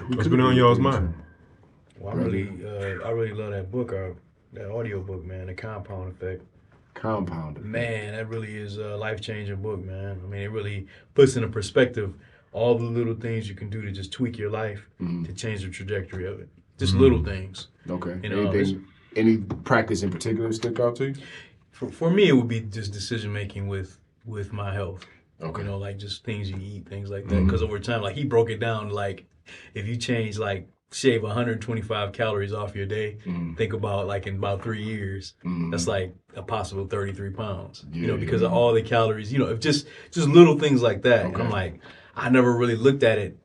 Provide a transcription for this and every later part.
What's been on y'all's mind? Well, I really love that book, that audio book, man, The Compound Effect. Compound Effect. Man, that really is a life-changing book, man. I mean, it really puts into perspective all the little things you can do to just tweak your life to change the trajectory of it. Just little things. Okay. You know, any practice in particular stick out to you? For me, it would be just decision-making with my health. Okay. You know, like just things you eat, things like that. Because over time, like he broke it down, like if you change, like shave 125 calories off your day, think about like in about 3 years, that's like a possible 33 pounds. You know, because of all the calories, you know, if just little things like that. And I'm like, I never really looked at it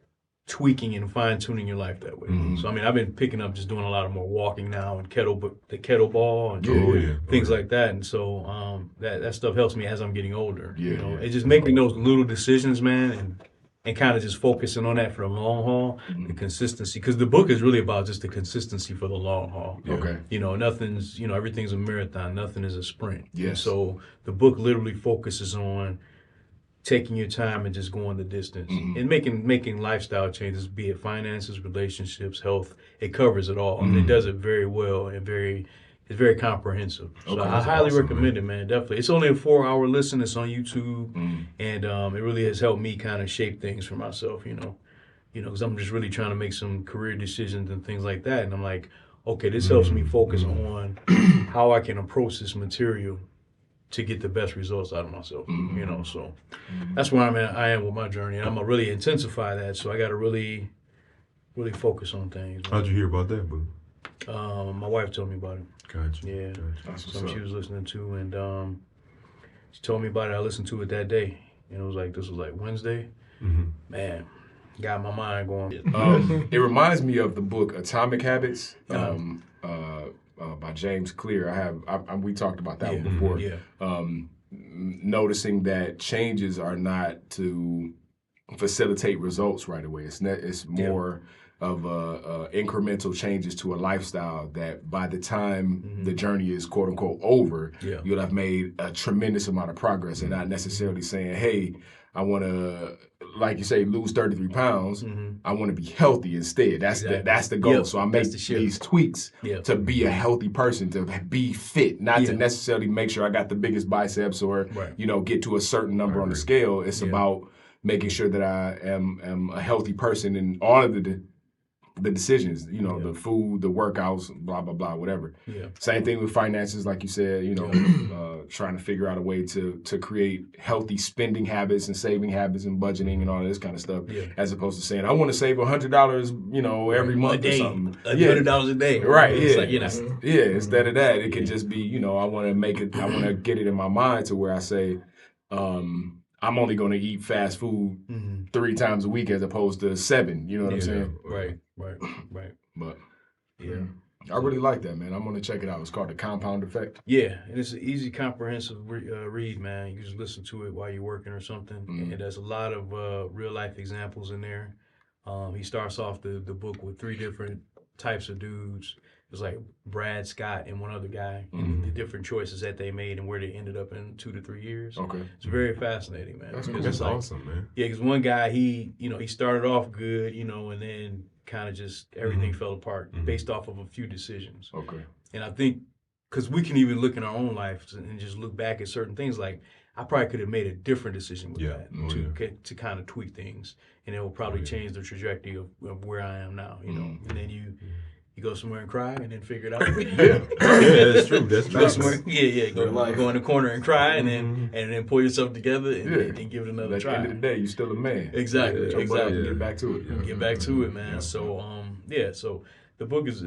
tweaking and fine tuning your life that way. So I mean, I've been picking up just doing a lot of more walking now and the kettlebell and things like that. And so that stuff helps me as I'm getting older. You know, it just making those little decisions, man, and kind of just focusing on that for the long haul, the consistency. Because the book is really about just the consistency for the long haul. Okay. You know, everything's a marathon. Nothing is a sprint. Yes. And so the book literally focuses on taking your time and just going the distance and making lifestyle changes, be it finances, relationships, health. It covers it all. And it does it very well and it's very comprehensive. So I highly recommend it, man. Definitely. It's only a 4-hour listen. It's on YouTube, and it really has helped me kind of shape things for myself. You know, because I'm just really trying to make some career decisions and things like that. And I'm like, okay, this helps me focus on how I can approach this material to get the best results out of myself. You know, so that's where I am with my journey. And I'm gonna really intensify that. So I got to really focus on things. How'd you hear about that, boo? My wife told me about it. Gotcha. Yeah, Gotcha. something she was listening to, and she told me about it. I listened to it that day, and this was like Wednesday. Man, got my mind going. It reminds me of the book Atomic Habits by James Clear. We talked about that one before. Noticing that changes are not to facilitate results right away. It's more of incremental changes to a lifestyle that by the time the journey is quote unquote over, you'll have made a tremendous amount of progress, and not necessarily saying, hey, I want to, like you say, lose 33 pounds. I want to be healthy instead. That's the goal. So I make these tweaks to be a healthy person, to be fit, not to necessarily make sure I got the biggest biceps or get to a certain number on the scale. It's about making sure that I am a healthy person in all of the decisions, the food, the workouts, blah, blah, blah, whatever. Same thing with finances, like you said, trying to figure out a way to create healthy spending habits and saving habits and budgeting and all this kind of stuff, as opposed to saying, I want to save $100, every month or something. $100 a day. Right, It's like, instead of that, it can just be, I want to get it in my mind to where I say, I'm only going to eat fast food 3 times a week as opposed to 7. You know what I'm saying? Right. But I really like that, man. I'm going to check it out. It's called The Compound Effect. Yeah, and it's an easy, comprehensive read, man. You can just listen to it while you're working or something. And there's a lot of real life examples in there. He starts off the book with 3 different types of dudes. It was like Brad, Scott, and one other guy, and the different choices that they made and where they ended up in 2 to 3 years. Okay. It's very fascinating, man. That's awesome, man. Yeah, because one guy, he started off good, and then kind of just everything fell apart based off of a few decisions. Okay. And I think, because we can even look in our own lives and just look back at certain things, like I probably could have made a different decision with that to kind of tweak things, and it will probably change the trajectory of where I am now, And then you go somewhere and cry and then figure it out. That's true. That's true. Go somewhere, go in the corner and cry and then pull yourself together and give it another try. At the end of the day, you're still a man. Exactly. Get back to it. Get back to it, man. So so the book is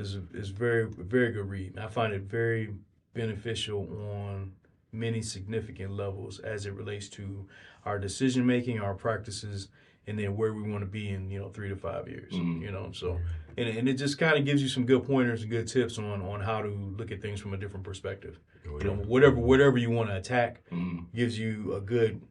very, very good read. I find it very beneficial on many significant levels as it relates to our decision making, our practices, and then where we want to be in 3 to 5 years. So and it just kind of gives you some good pointers and good tips on how to look at things from a different perspective. Whatever you want to attack gives you a good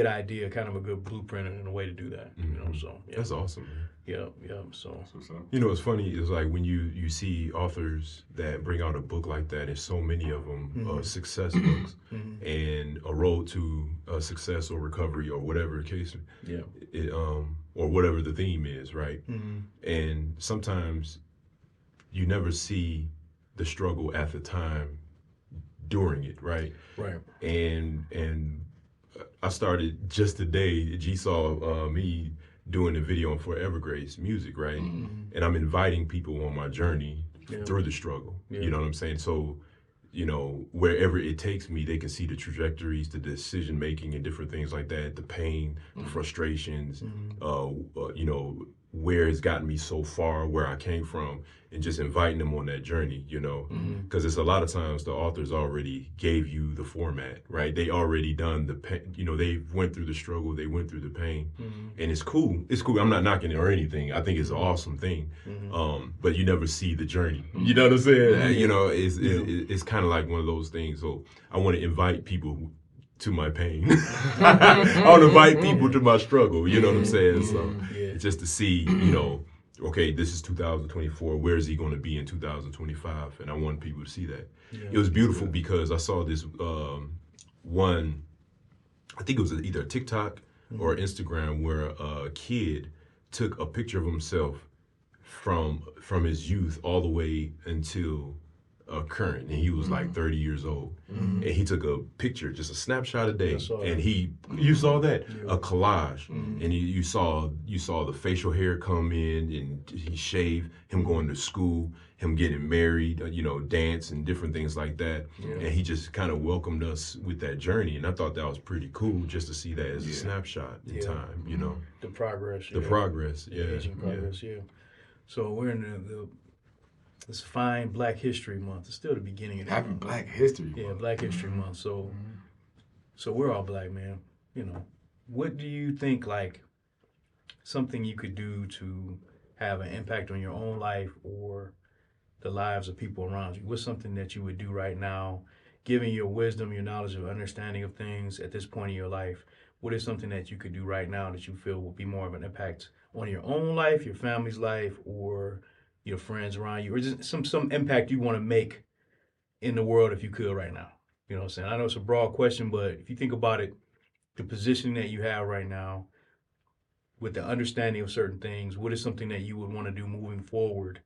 idea, kind of a good blueprint and a way to do that. So that's awesome, man. Yeah. So it's funny. It's like when you see authors that bring out a book like that, and so many of them success books and a road to success or recovery or whatever the case. or whatever the theme is, right? Mm-hmm. And sometimes you never see the struggle at the time during it, right? Right. And I started just today. G saw me doing a video on Forever Grace music, right? Mm-hmm. And I'm inviting people on my journey through the struggle. Yeah. You know what I'm saying? So, you know, wherever it takes me, they can see the trajectories, the decision making, and different things like that. The pain, the frustrations, you know, where it's gotten me so far, where I came from, and just inviting them on that journey, you know, because it's a lot of times the authors already gave you the format, right? They already done the pain, you know, they went through the struggle, they went through the pain, and it's cool. It's cool. I'm not knocking it or anything. I think it's an awesome thing, but you never see the journey. You know what I'm saying? You know, it's kind of like one of those things. So I want to invite people to my pain. I want to invite people to my struggle. You know what I'm saying? So just to see, you know, okay, this is 2024. Where is he going to be in 2025? And I want people to see that. Yeah. It was beautiful because I saw this one, I think it was either a TikTok or Instagram, where a kid took a picture of himself from his youth all the way until current, and he was like 30 years old, and he took a picture, just a snapshot a day, and you saw that, a collage, and you saw the facial hair come in, and he shaved, him going to school, him getting married, you know, dance and different things like that, and he just kind of welcomed us with that journey, and I thought that was pretty cool just to see that as a snapshot in time, you know. The progress. The progress, aging progress, So we're in this fine Black History Month. It's still the beginning of the Happy month. Black History Month. Yeah, Black History Month. So we're all black, man. You know, what do you think, like, something you could do to have an impact on your own life or the lives of people around you? What's something that you would do right now, given your wisdom, your knowledge, your understanding of things at this point in your life? What is something that you could do right now that you feel will be more of an impact on your own life, your family's life, or your friends around you, or just some impact you want to make in the world if you could right now? You know what I'm saying? I know it's a broad question, but if you think about it, the position that you have right now, with the understanding of certain things, what is something that you would want to do moving forward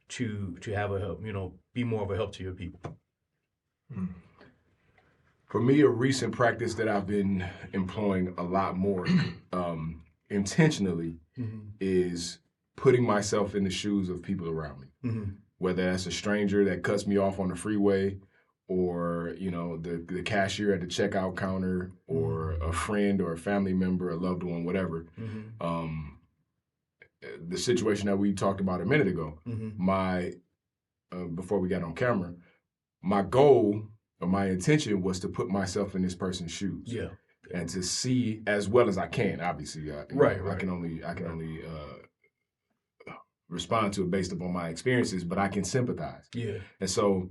to have a help, you know, be more of a help to your people? For me, a recent practice that I've been employing a lot more intentionally is putting myself in the shoes of people around me. Whether that's a stranger that cuts me off on the freeway, or, you know, the cashier at the checkout counter, or a friend or a family member, a loved one, whatever. The situation that we talked about a minute ago, before we got on camera, my goal or my intention was to put myself in this person's shoes. Yeah. And to see as well as I can, obviously. Right. I can only respond to it based upon my experiences, but I can sympathize. Yeah. And so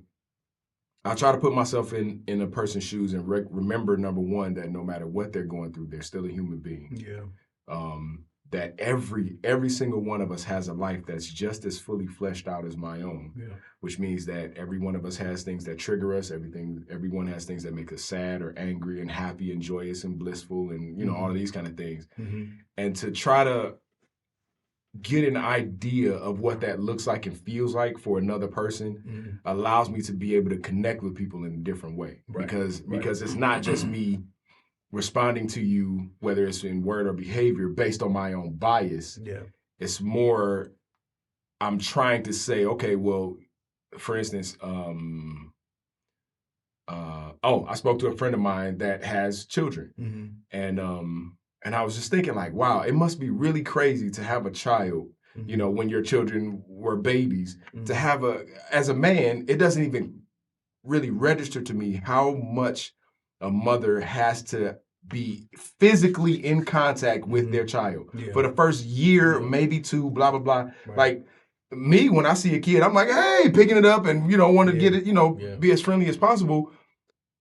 I try to put myself in a person's shoes and remember, number one, that no matter what they're going through, they're still a human being. Yeah. That every single one of us has a life that's just as fully fleshed out as my own. Yeah. Which means that every one of us has things that trigger us. Everyone has things that make us sad or angry and happy and joyous and blissful and, you know, all of these kind of things. And to try to get an idea of what that looks like and feels like for another person allows me to be able to connect with people in a different way. Right. Because it's not just me responding to you, whether it's in word or behavior, based on my own bias. Yeah. It's more, I'm trying to say, okay, well, for instance, I spoke to a friend of mine that has children. And I was just thinking, like, wow, it must be really crazy to have a child, you know, when your children were babies, to have as a man, it doesn't even really register to me how much a mother has to be physically in contact with their child for the first year, maybe two, blah, blah, blah. Right. Like me, when I see a kid, I'm like, hey, picking it up and, you know, want to get it, you know, be as friendly as possible.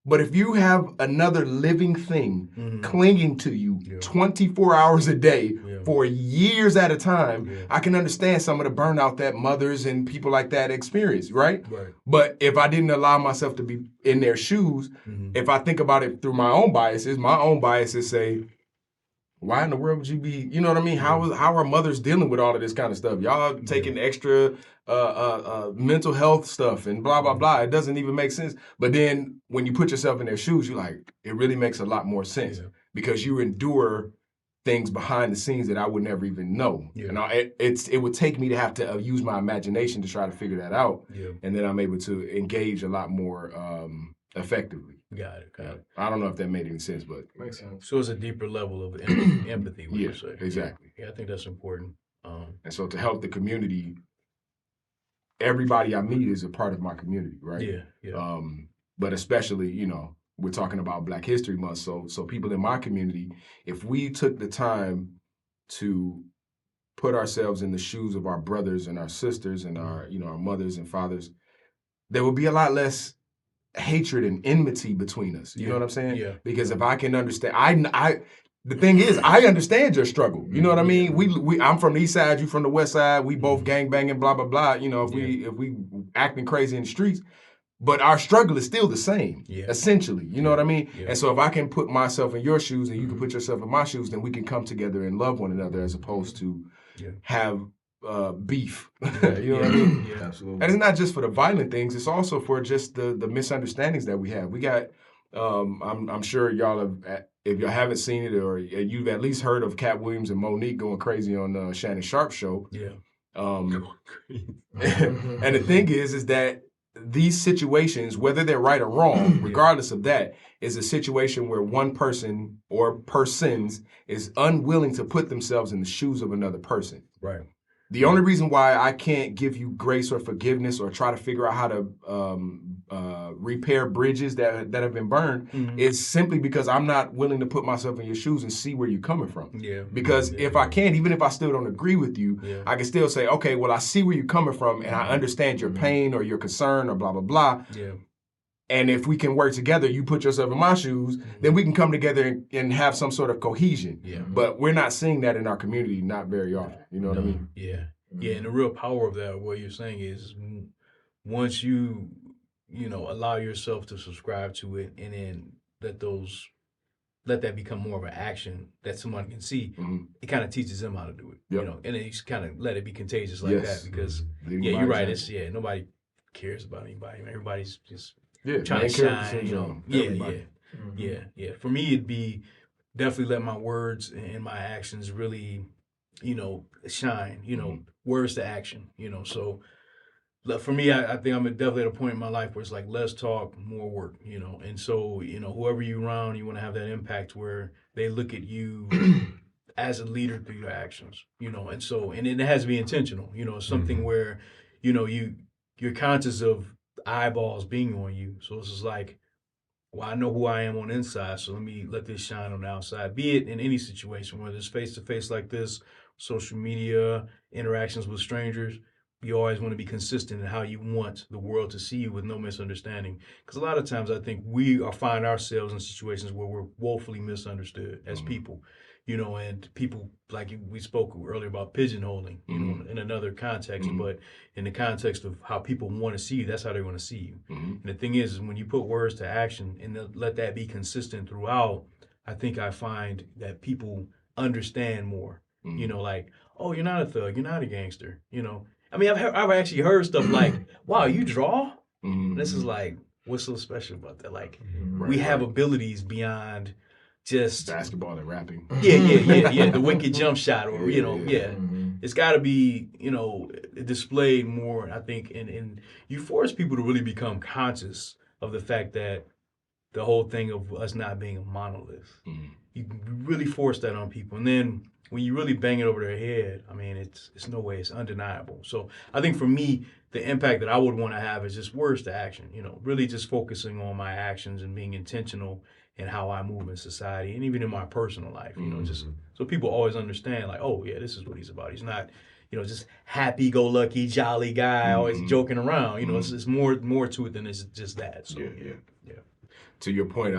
But if you have another living thing clinging to you 24 hours a day for years at a time, I can understand some of the burnout that mothers and people like that experience, right? But if I didn't allow myself to be in their shoes, if I think about it through my own biases say, why in the world would you be, you know what I mean? How are mothers dealing with all of this kind of stuff? Y'all taking extra mental health stuff and blah, blah, blah. It doesn't even make sense. But then when you put yourself in their shoes, you're like, it really makes a lot more sense because you endure things behind the scenes that I would never even know. Yeah. And it would take me to have to use my imagination to try to figure that out. Yeah. And then I'm able to engage a lot more effectively. Got it. I don't know if that made any sense, but makes sense. So it's a deeper level of empathy. Yeah, exactly. Yeah, I think that's important. And so to help the community, everybody I meet is a part of my community, right? Yeah. But especially, you know, we're talking about Black History Month, so people in my community, if we took the time to put ourselves in the shoes of our brothers and our sisters and our, you know, our mothers and fathers, there would be a lot less hatred and enmity between us. You know what I'm saying? Yeah. Because if I can understand, the thing is, I understand your struggle. You know what I mean? We I'm from the east side, you from the west side. We both gang banging, blah blah blah. You know, if we acting crazy in the streets, but our struggle is still the same, essentially. You know what I mean? Yeah. And so if I can put myself in your shoes and you can put yourself in my shoes, then we can come together and love one another as opposed to have beef. You know what I mean? Yeah, absolutely. And it's not just for the violent things; it's also for just the misunderstandings that we have. We got. I'm sure y'all have. If y'all haven't seen it, or you've at least heard of Cat Williams and Monique going crazy on Shannon Sharp's show. Yeah. And the thing is that these situations, whether they're right or wrong, regardless of that, is a situation where one person or persons is unwilling to put themselves in the shoes of another person. Right. The only reason why I can't give you grace or forgiveness or try to figure out how to repair bridges that have been burned is simply because I'm not willing to put myself in your shoes and see where you're coming from. Yeah. Because if I can't, even if I still don't agree with you, I can still say, okay, well, I see where you're coming from and I understand your pain or your concern or blah, blah, blah. Yeah. And if we can work together, you put yourself in my shoes, then we can come together and have some sort of cohesion. Yeah. But we're not seeing that in our community, not very often. You know what I mean? Yeah. Yeah, and the real power of that, what you're saying is once you allow yourself to subscribe to it and then let that become more of an action that someone can see, it kind of teaches them how to do it. Yep. You know, and then you just kind of let it be contagious like that because, you're right. It's, nobody cares about anybody. Everybody's just trying to shine. You know, For me, it'd be definitely let my words and my actions really, shine. Words to action. So for me, I think I'm definitely at a point in my life where it's like less talk, more work. And so whoever you're around, you want to have that impact where they look at you as a leader through your actions. And so and it has to be intentional. Something where you're conscious of eyeballs being on you. So it's just like, well, I know who I am on the inside, so let this shine on the outside. Be it in any situation, whether it's face-to-face like this, social media, interactions with strangers, you always want to be consistent in how you want the world to see you with no misunderstanding. Because a lot of times I think we find ourselves in situations where we're woefully misunderstood as people. And people, like we spoke earlier about pigeonholing, in another context, but in the context of how people want to see you, that's how they want to see you. And the thing is when you put words to action and let that be consistent throughout, I think I find that people understand more. Like, oh, you're not a thug, you're not a gangster. I mean, I've actually heard stuff like, wow, you draw? This is like, what's so special about that? Like, we have abilities beyond just basketball and rapping. Yeah. The wicked jump shot, or it's got to be displayed more. I think, and you force people to really become conscious of the fact that the whole thing of us not being a monolith. You really force that on people, and then when you really bang it over their head, I mean, it's no way, it's undeniable. So I think for me, the impact that I would want to have is just words to action. Really just focusing on my actions and being intentional and how I move in society and even in my personal life, just so people always understand, like, oh, yeah, this is what he's about. He's not, just happy-go-lucky, jolly guy, always joking around. It's more to it than it's just that. So, yeah. To your point,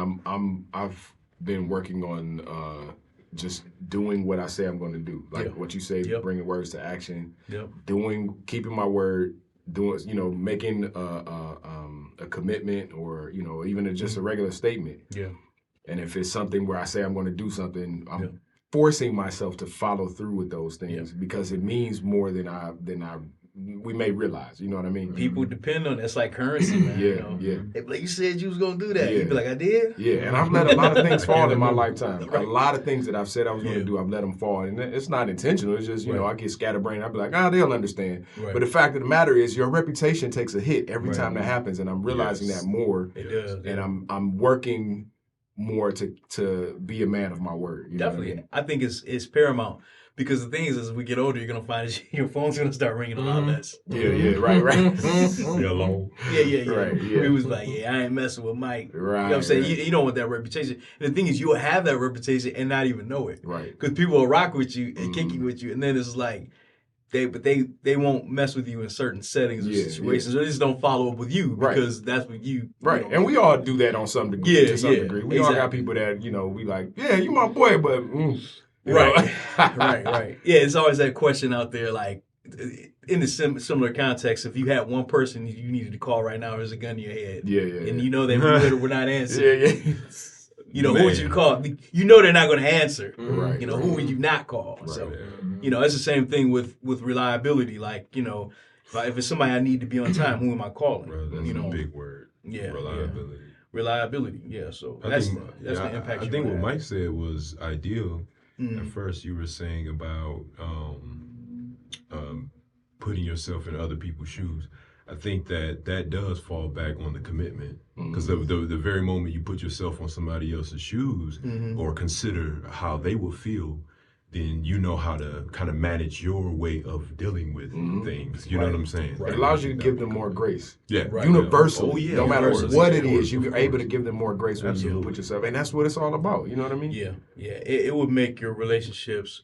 I've been working on just doing what I say I'm going to do. Like what you say, bringing words to action, keeping my word, making a commitment or, even just a regular statement. Yeah. And if it's something where I say I'm going to do something, forcing myself to follow through with those things because it means more than we may realize. You know what I mean? People depend on that's like currency, man. They be like, you said you was gonna do that. You be like, I did. Yeah, and I've let a lot of things fall in my lifetime. A lot of things that I've said I was gonna do, I've let them fall, and it's not intentional. It's just I get scatterbrained. I'll be like, they'll understand. Right. But the fact of the matter is, your reputation takes a hit every time that happens, and I'm realizing that more. It does, and I'm working more to be a man of my word. Definitely, I think it's paramount. Because the thing is, as we get older, you're going to find your phone's going to start ringing a lot less. Right. You're alone. Yeah. Right, It was like, I ain't messing with Mike. Right. You know what I'm saying? You don't want that reputation. And the thing is, you'll have that reputation and not even know it. Right. Because people will rock with you and kick you with you. And then it's like, they won't mess with you in certain settings or situations. Or they just don't follow up with you because that's what you... Right. And we all do that on some degree, to some degree. We all got people that, we like, you my boy, but... Right. Yeah, it's always that question out there, like in the similar context. If you had one person you needed to call right now, there's a gun in your head. And you know they we're not answering. Who would you call? You know they're not going to answer. Right. Who would you not call? Right. So, it's the same thing with reliability. Like, if it's somebody I need to be on time, who am I calling? Bro, that's a big word. Yeah. Reliability. Yeah. So that's the impact. I think what Mike said was ideal. At first, you were saying about putting yourself in other people's shoes. I think that does fall back on the commitment, because the very moment you put yourself on somebody else's shoes or consider how they will feel, then you know how to kind of manage your way of dealing with things. You know what I'm saying? It allows you to give them more grace. Yeah. Universally. No matter what it is, you're able to give them more grace when you put yourself. And that's what it's all about. You know what I mean? Yeah. It would make your relationships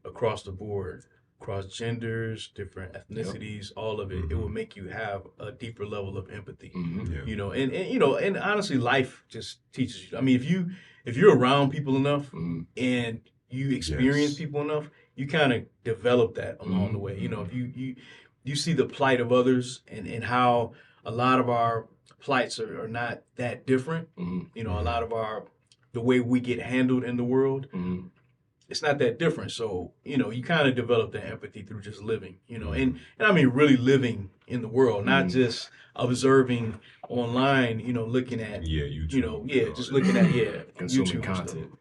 across the board, across genders, different ethnicities, all of it. It would make you have a deeper level of empathy. And honestly, life just teaches you. I mean, if you're around people enough and you experience people enough, you kind of develop that along the way. If you see the plight of others and how a lot of our plights are not that different. A lot of the way we get handled in the world, it's not that different. So, you kind of develop that empathy through just living, and I mean really living in the world, not just observing online, looking at YouTube, just looking at consuming YouTube content.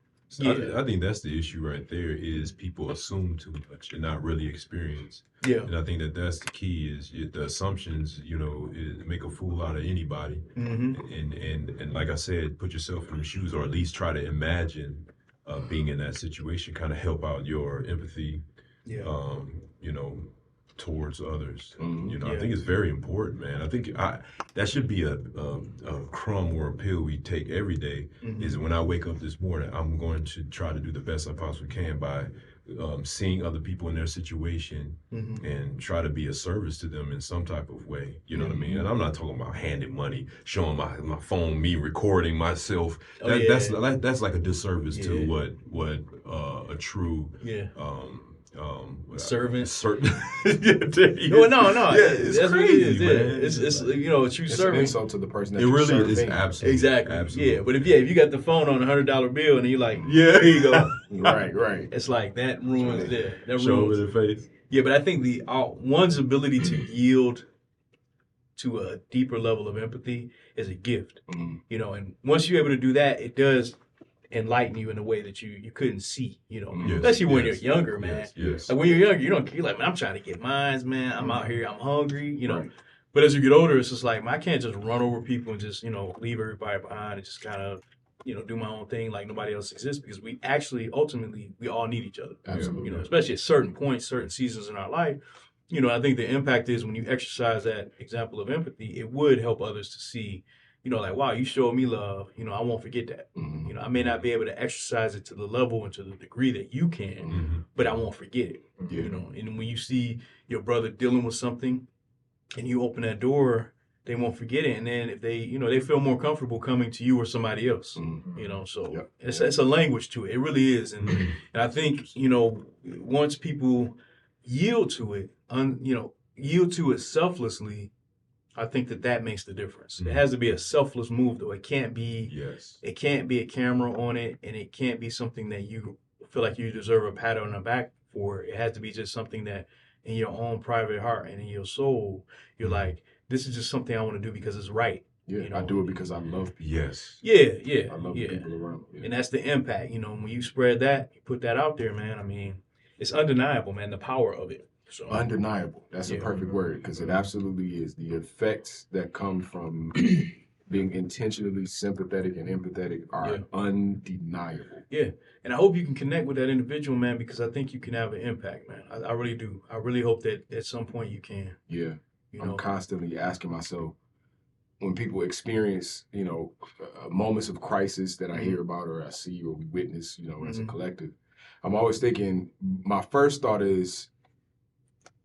I think that's the issue right there, is people assume too much and not really experience. And I think that's the key, is the assumptions, make a fool out of anybody. And like I said, put yourself in the shoes, or at least try to imagine being in that situation, kind of help out your empathy, towards others. I think it's very important, man. I think that should be a crumb or a pill we take every day, is when I wake up this morning, I'm going to try to do the best I possibly can by seeing other people in their situation and try to be a service to them in some type of way. You know what I mean? And I'm not talking about handing money, showing my phone, me recording myself. That's like a disservice to what a true servant. No. It's that's crazy, man. It's a true it's servant. An insult to the person that it really serving. is. Absolutely. Exactly. Absolutely. Yeah, but if you got the phone on $100 bill and you're like, here you go. Right. It's like that ruins that. That Show ruins over the face. Yeah, but I think one's ability to yield to a deeper level of empathy is a gift. And once you're able to do that, it does enlighten you in a way that you couldn't see, especially when you're younger, man. Yes. Like when you're younger, you're like, man, I'm trying to get mines, man. I'm out here, I'm hungry, Right. But as you get older, it's just like, man, I can't just run over people and just, leave everybody behind and just kind of, do my own thing like nobody else exists, because we actually, ultimately, we all need each other. Absolutely. Especially at certain points, certain seasons in our life. I think the impact is when you exercise that example of empathy, it would help others to see, like, wow, you showed me love. I won't forget that. I may not be able to exercise it to the level and to the degree that you can, but I won't forget it. And when you see your brother dealing with something and you open that door, they won't forget it. And then if they, they feel more comfortable coming to you or somebody else, so it's a language to it. It really is. And I think, once people yield to it, yield to it selflessly, I think that makes the difference. It has to be a selfless move, though. It can't be. It can't be a camera on it, and it can't be something that you feel like you deserve a pat on the back for it. It has to be just something that in your own private heart and in your soul, you're like, this is just something I want to do because it's right. Yeah, you know? I do it because I love people. Yes. Yeah. I love the people around me. Yeah. And that's the impact. When you spread that, you put that out there, man. I mean, it's undeniable, man, the power of it. So Undeniable. That's a perfect word, because it absolutely is. The effects that come from being intentionally sympathetic and empathetic are undeniable. Yeah. And I hope you can connect with that individual, man, because I think you can have an impact, man. I really do. I really hope that at some point you can. Yeah. I'm constantly asking myself, when people experience, moments of crisis that I hear about or I see or we witness, as a collective, I'm always thinking, my first thought is,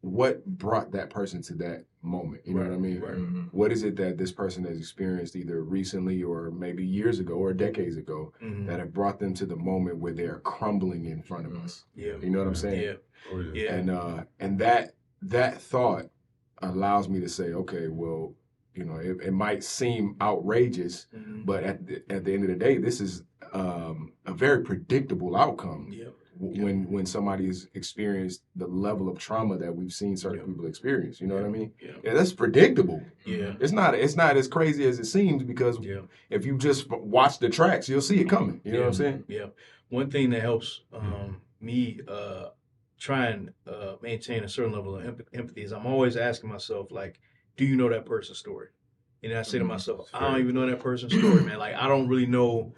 what brought that person to that moment? You know what I mean? Right. What is it that this person has experienced either recently or maybe years ago or decades ago that have brought them to the moment where they're crumbling in front of us? Yeah. You know what I'm saying? Yeah. Oh, yeah. And that thought allows me to say, okay, well, it might seem outrageous, but at the end of the day, this is a very predictable outcome. Yeah. When somebody's experienced the level of trauma that we've seen certain people experience, you know what I mean? Yeah, that's predictable. Yeah. It's not as crazy as it seems, because if you just watch the tracks, you'll see it coming. You know what I'm saying? Yeah. One thing that helps me try and maintain a certain level of empathy is I'm always asking myself, like, do you know that person's story? And I say to myself, I don't even know that person's story, man. Like, I don't really know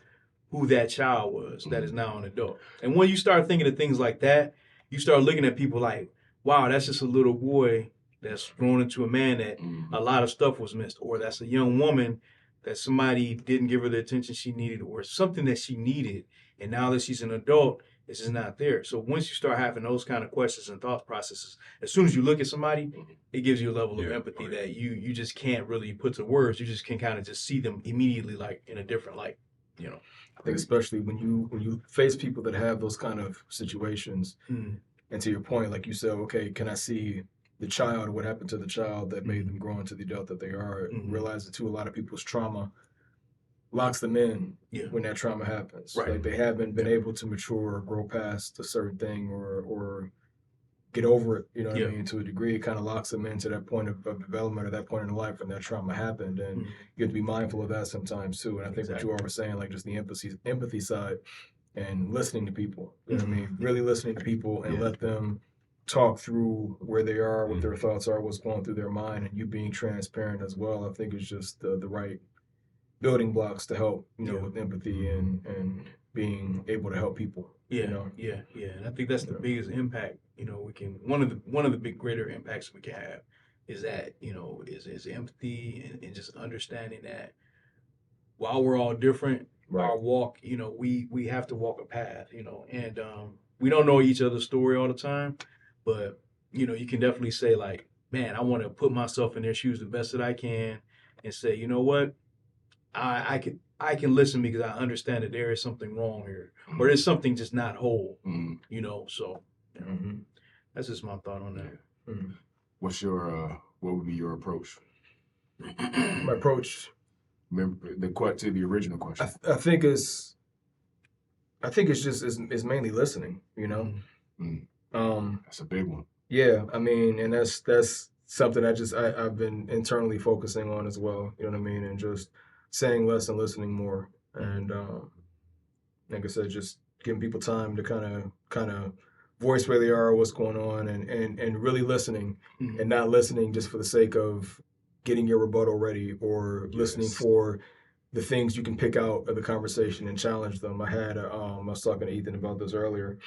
who that child was that is now an adult. And when you start thinking of things like that, you start looking at people like, wow, that's just a little boy that's grown into a man that a lot of stuff was missed. Or that's a young woman that somebody didn't give her the attention she needed, or something that she needed. And now that she's an adult, it's just not there. So once you start having those kind of questions and thought processes, as soon as you look at somebody, it gives you a level of empathy that you just can't really put to words. You just can kind of just see them immediately, like in a different light, I think especially when you face people that have those kind of situations, and to your point, like you said, okay, can I see the child, what happened to the child that made them grow into the adult that they are? Realize that too, a lot of people's trauma locks them in when that trauma happens. Right. Like they haven't been able to mature or grow past a certain thing or get over it, you know what I mean? To a degree, it kind of locks them into that point of development or that point in life when that trauma happened. And you have to be mindful of that sometimes too. And I think what you all were saying, like just the empathy side and listening to people, you know what I mean? Really listening to people and let them talk through where they are, what their thoughts are, what's going through their mind, and you being transparent as well, I think is just the right building blocks to help, with empathy and being able to help people. Yeah. And I think that's the biggest impact. We can one of the big greater impacts we can have is that is empathy and just understanding that while we're all different, our walk, we have to walk a path, and we don't know each other's story all the time, but you can definitely say like, man, I want to put myself in their shoes the best that I can, and say, you know what, I can listen because I understand that there is something wrong here, or there's something just not whole, so that's just my thought on that. What's your what would be your approach? My approach, remember to the original question. I think it's just is mainly listening, That's a big one. Yeah, I mean, and that's something I've been internally focusing on as well, you know what I mean, and just saying less and listening more, and like I said, just giving people time to kind of voice where they are, what's going on, and really listening, and not listening just for the sake of getting your rebuttal ready or listening for the things you can pick out of the conversation and challenge them. I was talking to Ethan about this earlier.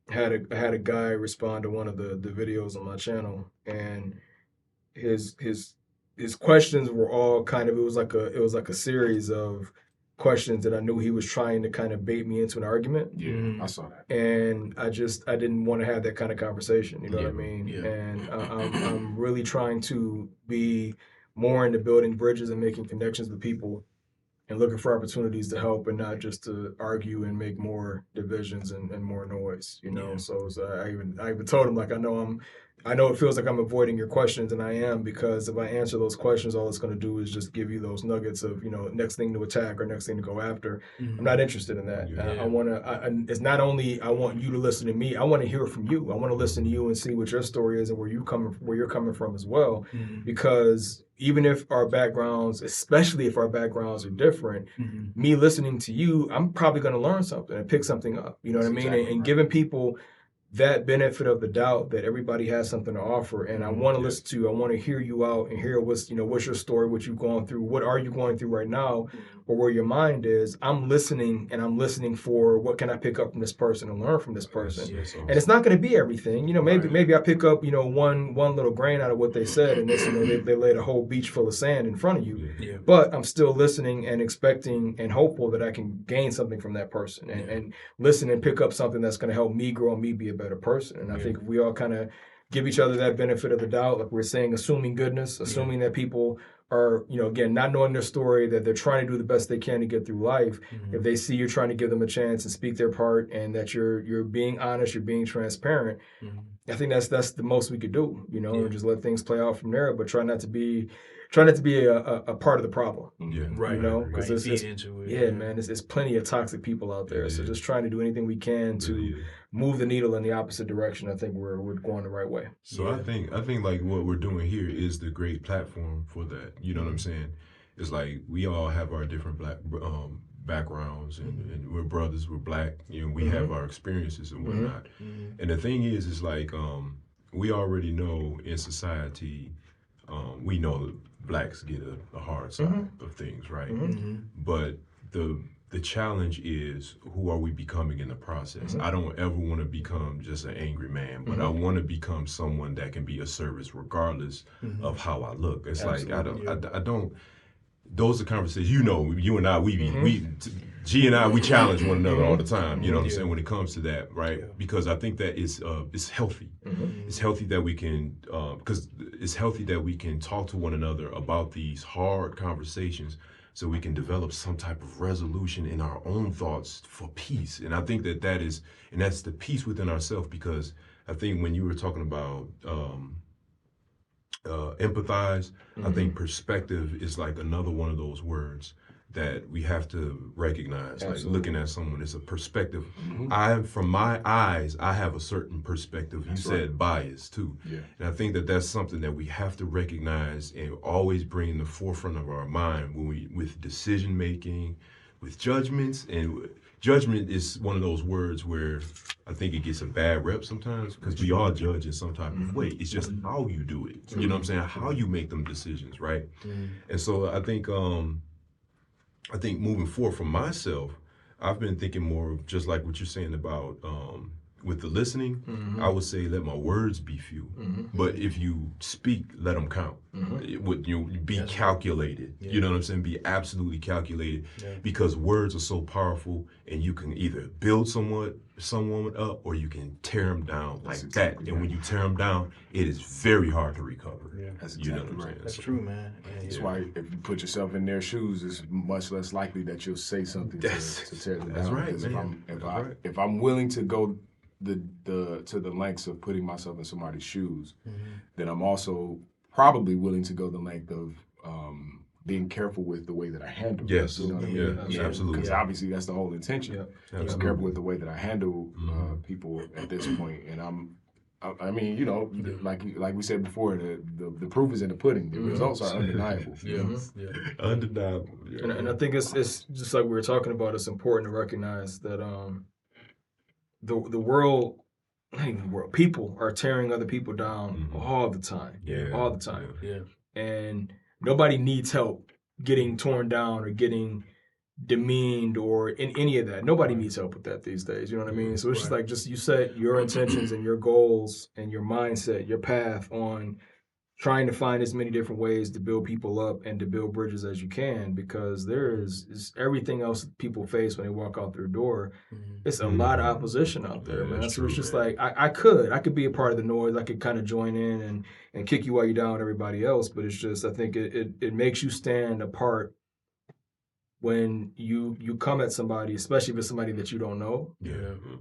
I had a guy respond to one of the videos on my channel, and his questions were all kind of, it was like a series of questions that I knew he was trying to kind of bait me into an argument. Yeah, I saw that. And I didn't want to have that kind of conversation, you know what I mean? Yeah. And I'm really trying to be more into building bridges and making connections with people and looking for opportunities to help, and not just to argue and make more divisions and more noise, So I even told him, like, I know I'm I know it feels like I'm avoiding your questions, and I am, because if I answer those questions, all it's going to do is just give you those nuggets of, next thing to attack or next thing to go after. I'm not interested in that. I want to. It's not only I want you to listen to me. I want to hear from you. I want to listen to you and see what your story is and where you're coming from as well, because even if our backgrounds, especially if our backgrounds are different, me listening to you, I'm probably going to learn something and pick something up. You know what I mean? Exactly And giving people that benefit of the doubt that everybody has something to offer, and I want to listen to, I want to hear you out and hear what's your story, what you've gone through, what are you going through right now, or where your mind is. I'm listening, and I'm listening for what can I pick up from this person and learn from this person. And it's not going to be everything, maybe I pick up one little grain out of what they said, and this, they laid a whole beach full of sand in front of you, but I'm still listening and expecting and hopeful that I can gain something from that person, and listen and pick up something that's going to help me grow and me be a better person. And I think if we all kind of give each other that benefit of the doubt, like we're saying, assuming goodness, assuming that people are, again, not knowing their story, that they're trying to do the best they can to get through life. If they see you're trying to give them a chance and speak their part, and that you're being honest, you're being transparent, I think that's the most we could do, and just let things play out from there, but try not to be a part of the problem. Right. Because man, it's plenty of toxic people out there. So just trying to do anything we can to move the needle in the opposite direction. I think we're going the right way. So I think like what we're doing here is the great platform for that. You know what I'm saying? It's like we all have our different backgrounds, and we're brothers, we're black, we have our experiences and whatnot. And the thing is like we already know in society, we know that blacks get a hard side of things, right? But the challenge is, who are we becoming in the process? I don't ever want to become just an angry man, but I want to become someone that can be of service regardless of how I look. It's Absolutely. Like I don't. Those are conversations. You and I, G and I, we challenge one another all the time. You know what I'm saying, when it comes to that, right? Because I think that it's healthy. It's healthy that we can, because it's healthy that we can talk to one another about these hard conversations, so we can develop some type of resolution in our own thoughts for peace. And I think that's the peace within ourselves, because I think when you were talking about empathize, I think perspective is like another one of those words that we have to recognize. Absolutely. Like looking at someone, it's a perspective. From my eyes, I have a certain perspective. You said bias too. And I think that that's something that we have to recognize and always bring in the forefront of our mind when with decision making, with judgments. And judgment is one of those words where I think it gets a bad rep sometimes, because we all judge in some type of way. It's just how you do it. You know what I'm saying? How you make them decisions, right? And so I think moving forward for myself, I've been thinking more of just like what you're saying about with the listening. I would say let my words be few, but if you speak, let them count. Be calculated. You know what I'm saying? Be absolutely calculated, because words are so powerful, and you can either build someone up, or you can tear them down like that. And when you tear them down, it is very hard to recover. That's exactly right. That's true, man. That's why if you put yourself in their shoes, it's much less likely that you'll say something to tear them down. That's right, Because if I'm willing to go to the lengths of putting myself in somebody's shoes, then I'm also probably willing to go the length of being careful with the way that I handle it. You know what I mean? Absolutely. Because obviously that's the whole intention. I'm careful with the way that I handle people at this point, and like we said before, the proof is in the pudding. The results are undeniable. Undeniable. And I think it's just like we were talking about. It's important to recognize that the world, not even the world, people are tearing other people down all the time. All the time. And nobody needs help getting torn down or getting demeaned or in any of that. Nobody needs help with that these days. You know what I mean? So it's just like, you set your intentions and your goals and your mindset, your path on trying to find as many different ways to build people up and to build bridges as you can, because there is everything else people face when they walk out their door. It's a lot of opposition out there, man. So it's just like, I could be a part of the noise. I could kind of join in and kick you while you're down with everybody else. But it's just, I think it makes you stand apart when you come at somebody, especially if it's somebody that you don't know,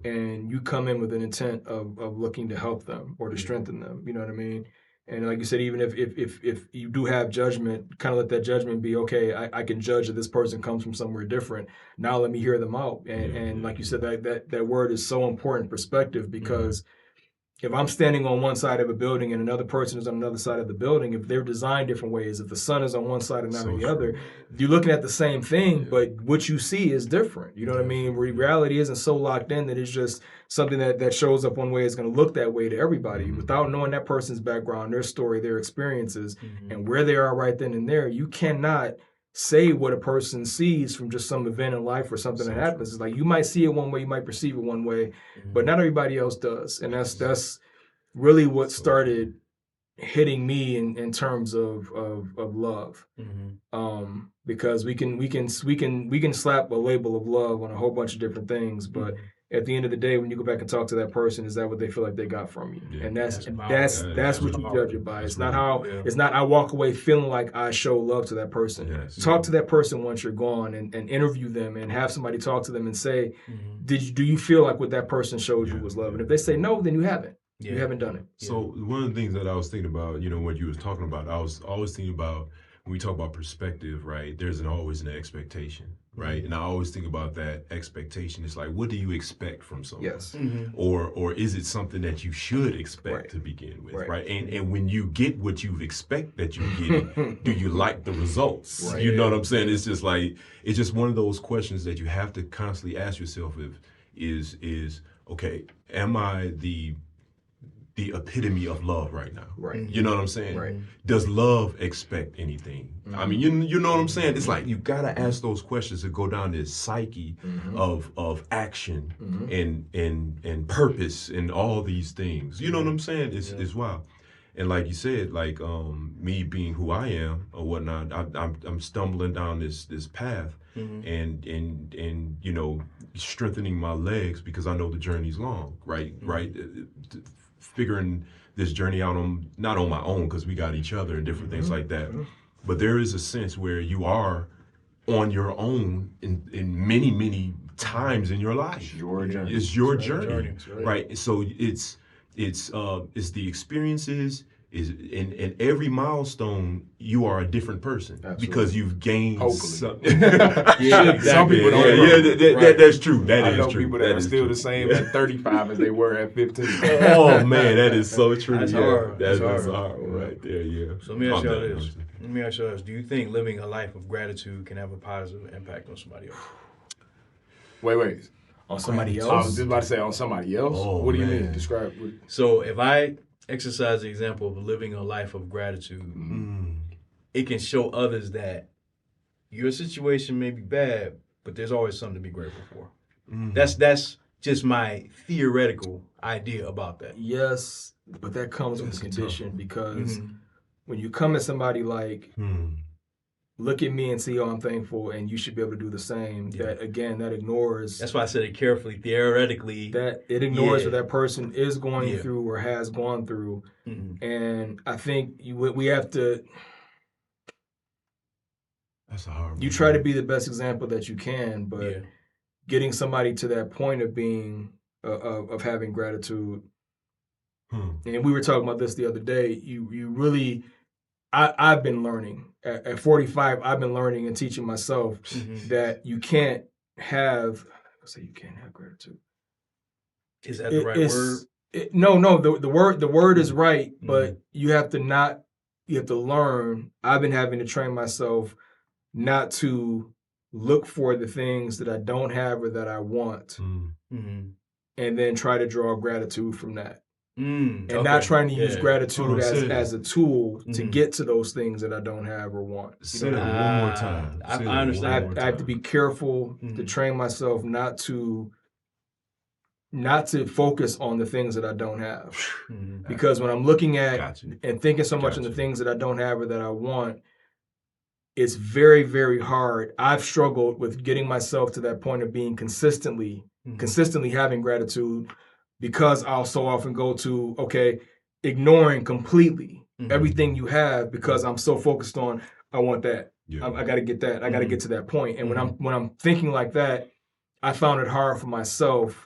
and you come in with an intent of looking to help them or to strengthen them. You know what I mean? And like you said, even if you do have judgment, kind of let that judgment be, okay, I can judge that this person comes from somewhere different. Now let me hear them out. And like you said, that word is so important, perspective, because if I'm standing on one side of a building and another person is on another side of the building, if they're designed different ways, if the sun is on one side and not on the other, you're looking at the same thing, but what you see is different. You know what I mean? Reality isn't so locked in that it's just something that shows up one way is going to look that way to everybody. Without knowing that person's background, their story, their experiences, and where they are right then and there, you cannot say what a person sees from just some event in life or something that happens. It's like you might see it one way, you might perceive it one way, but not everybody else does. And that's really what started hitting me in terms of love. Because we can slap a label of love on a whole bunch of different things, but at the end of the day, when you go back and talk to that person, is that what they feel like they got from you? And that's what you judge it by. It's not I walk away feeling like I show love to that person. Talk to that person once you're gone and interview them and have somebody talk to them and say, do you feel like what that person showed you was love? And if they say no, then you haven't. You haven't done it. So one of the things that I was thinking about, what you was talking about, I was always thinking about when we talk about perspective, right? There's always an expectation, right? And I always think about that expectation. It's like, what do you expect from someone? Yes. Or is it something that you should expect to begin with, right? And when you get what you expect that you get, do you like the results? You know what I'm saying? It's just like, it's just one of those questions that you have to constantly ask yourself is okay, am I the epitome of love right now? You know what I'm saying? Does love expect anything? I mean, you know what I'm saying? It's like you gotta ask those questions to go down this psyche of action and purpose and all these things. You know what I'm saying? It's wild. And like you said, like me being who I am or whatnot, I'm stumbling down this path and strengthening my legs because I know the journey's long, right? Figuring this journey out not on my own because we got each other and different things like that. But there is a sense where you are on your own in many, many times in your life. It's your journey. Right? So it's the experiences. In every milestone, you are a different person because you've gained something. Exactly. Some people don't. That's true. I know people that are still the same at 35 as they were at 15. Oh man, that is so true. That's hard. That's hard right there. Yeah. So let me ask y'all this. Do you think living a life of gratitude can have a positive impact on somebody else? Wait. On somebody else? I was just about to say on somebody else. What do you mean? Describe. So if I exercise the example of living a life of gratitude, it can show others that your situation may be bad, but there's always something to be grateful for. That's just my theoretical idea about that. Yes, but that comes with a condition because when you come at somebody like, look at me and see how I'm thankful, and you should be able to do the same. That again, that ignores. That's why I said it carefully, theoretically. That it ignores what that person is going through or has gone through, and I think we have to. That's a hard one. You try to be the best example that you can, but getting somebody to that point of being of having gratitude. And we were talking about this the other day. You really. I've been learning at 45. I've been learning and teaching myself that you can't have. You can't have gratitude. Is that the right word? No. The word is right, but you have to learn. I've been having to train myself not to look for the things that I don't have or that I want, and then try to draw gratitude from that. Not trying to use gratitude as a tool to get to those things that I don't have or want. Say that one more time. I understand. I have to be careful to train myself not to focus on the things that I don't have. Because when I'm looking at and thinking so much on the things that I don't have or that I want, it's very, very hard. I've struggled with getting myself to that point of being consistently having gratitude. Because I'll so often go to, ignoring completely everything you have because I'm so focused on, I want that. Yeah. I got to get that. I got to get to that point. And Mm-hmm. when I'm thinking like that, I found it hard for myself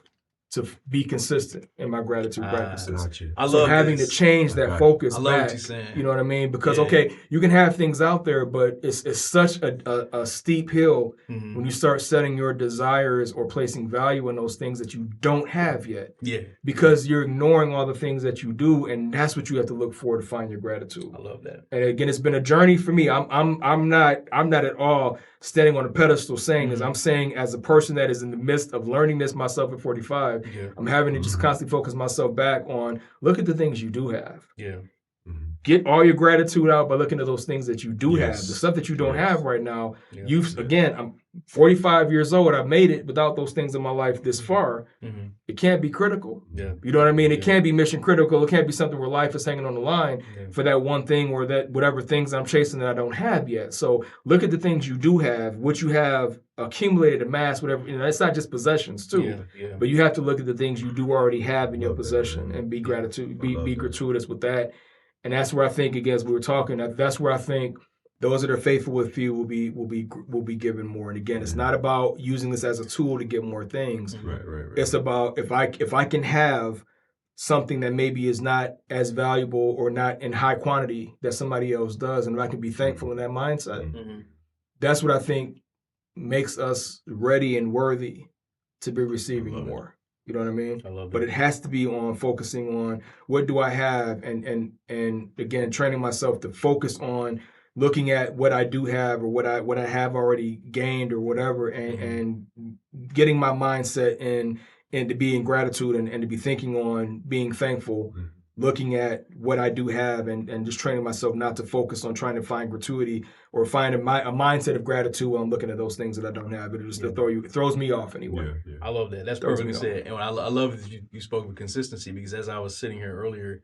to be consistent in my gratitude practices. Gotcha. I So love having this. to change I that got focus I love what back, you're saying. you know what I mean? Because Yeah. okay, you can have things out there, but it's such a steep hill Mm-hmm. when you start setting your desires or placing value in those things that you don't have yet. Yeah. Because you're ignoring all the things that you do, and that's what you have to look for to find your gratitude. I love that. And again, it's been a journey for me. I'm not at all standing on a pedestal saying this. I'm saying as a person that is in the midst of learning this myself at 45, Yeah. I'm having to just constantly focus myself back on look at the things you do have. Yeah. Get all your gratitude out by looking at those things that you do have. Yes. The stuff that you don't Yes. have right now, Yeah. again, I'm 45 years old. I've made it without those things in my life this far. Mm-hmm. It can't be critical. Yeah. You know what I mean? It Yeah. can't be mission critical. It can't be something where life is hanging on the line Yeah. for that one thing or that whatever things I'm chasing that I don't have yet. So look at the things you do have, what you have accumulated, amassed, whatever. You know, it's not just possessions too. Yeah. Yeah. But you have to look at the things you do already have in your Love that, possession man. and be I be love that. gratuitous with that. And that's where I think, again, as we were talking, that's where I think those that are faithful with few will be given more. And again, it's not about using this as a tool to get more things. Right. It's about if I can have something that maybe is not as valuable or not in high quantity that somebody else does, and if I can be thankful in that mindset, Mm-hmm. that's what I think makes us ready and worthy to be receiving love it. more. You know what I mean? I love But that. it has to be on focusing on what do I have, and again training myself to focus on looking at what I do have or what I have already gained or whatever, and getting my mindset in to be in gratitude and to be thinking on being thankful, looking at what I do have and just training myself not to focus on trying to find gratuity or find a mindset of gratitude while I'm looking at those things that I don't have. It just it throws me off anyway. Yeah. I love that. That's Throws perfectly me said. And I love that you spoke with consistency, because as I was sitting here earlier,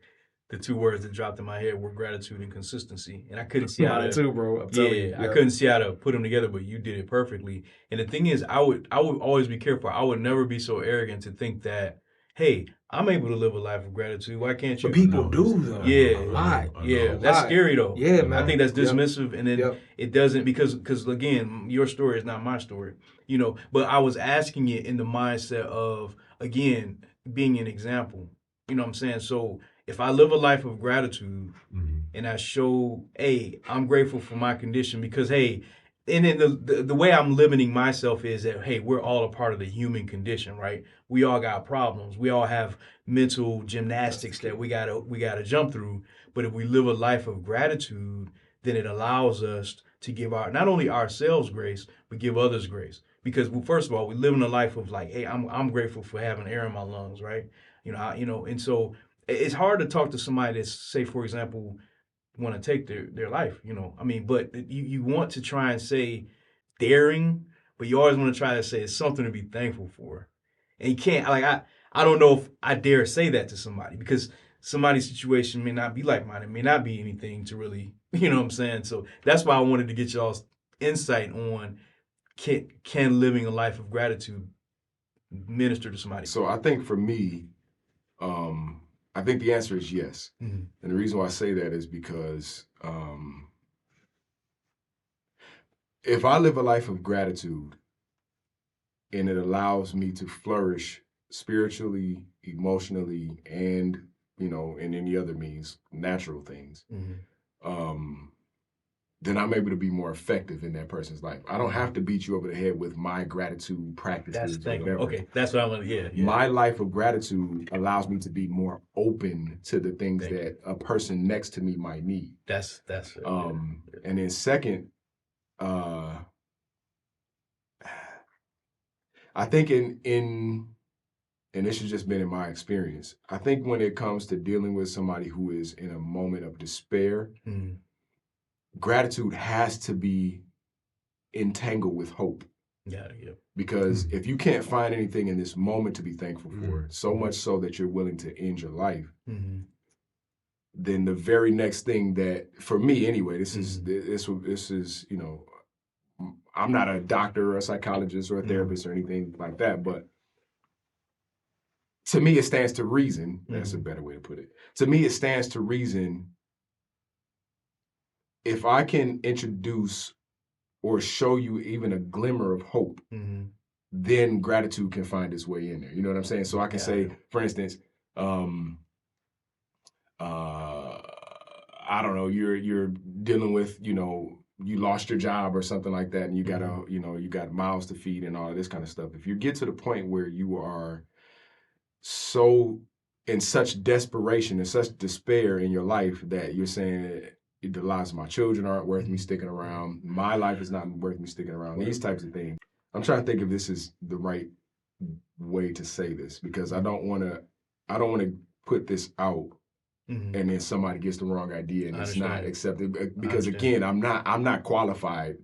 the two words that dropped in my head were gratitude and consistency. And I couldn't see how Mine to, too, bro. I'm telling you. I couldn't see how to put them together, but you did it perfectly. And the thing is, I would always be careful. I would never be so arrogant to think that, hey, I'm able to live a life of gratitude. Why can't you? But people No, do though. Yeah. A lot. Yeah, know. that's Lot. scary though. Yeah, man. I think that's Yep. dismissive, and then Yep. it doesn't, because again, your story is not my story, you know. But I was asking it in the mindset of, again, being an example. You know what I'm saying? So if I live a life of gratitude and I show, hey, I'm grateful for my condition, because hey, and then the way I'm limiting myself is that, hey, we're all a part of the human condition, right? We all got problems. We all have mental gymnastics that we gotta jump through. But if we live a life of gratitude, then it allows us to give not only ourselves grace, but give others grace. Because, well, first of all, we live in a life of like, hey, I'm grateful for having air in my lungs, right? And so it's hard to talk to somebody that's, say, for example, want to take their life, I mean, but you want to try and say daring, but you always want to try to say it's something to be thankful for. And you can't, like, I don't know if I dare say that to somebody, because somebody's situation may not be like mine. It may not be anything to really, you know what I'm saying? So that's why I wanted to get y'all's insight on can living a life of gratitude minister to somebody. So I think for me, I think the answer is yes. Mhm. And the reason why I say that is because if I live a life of gratitude and it allows me to flourish spiritually, emotionally, and, in any other means, natural things, then I'm able to be more effective in that person's life. I don't have to beat you over the head with my gratitude practices. That's the thing. whatever. Okay, that's what I want to hear. Yeah. My life of gratitude allows me to be more open to the things Thank you. that a person next to me might need. That's And then second, I think and this has just been in my experience, I think when it comes to dealing with somebody who is in a moment of despair, gratitude has to be entangled with hope. Yeah. Because if you can't find anything in this moment to be thankful for, so much so that you're willing to end your life, then the very next thing that, for me anyway, this is, I'm not a doctor or a psychologist or a therapist or anything like that, but to me, it stands to reason. That's a better way to put it. To me, it stands to reason if I can introduce or show you even a glimmer of hope, then gratitude can find its way in there. You know what I'm saying? So I can say, for instance, I don't know, you're dealing with, you lost your job or something like that, and you gotta, you got mouths to feed and all of this kind of stuff. If you get to the point where you are so in such desperation and such despair in your life that you're saying the lives of my children aren't worth me sticking around, my life is not worth me sticking around, these types of things. I'm trying to think if this is the right way to say this, because I don't want to put this out and then somebody gets the wrong idea and it's not accepted, because again, I'm not qualified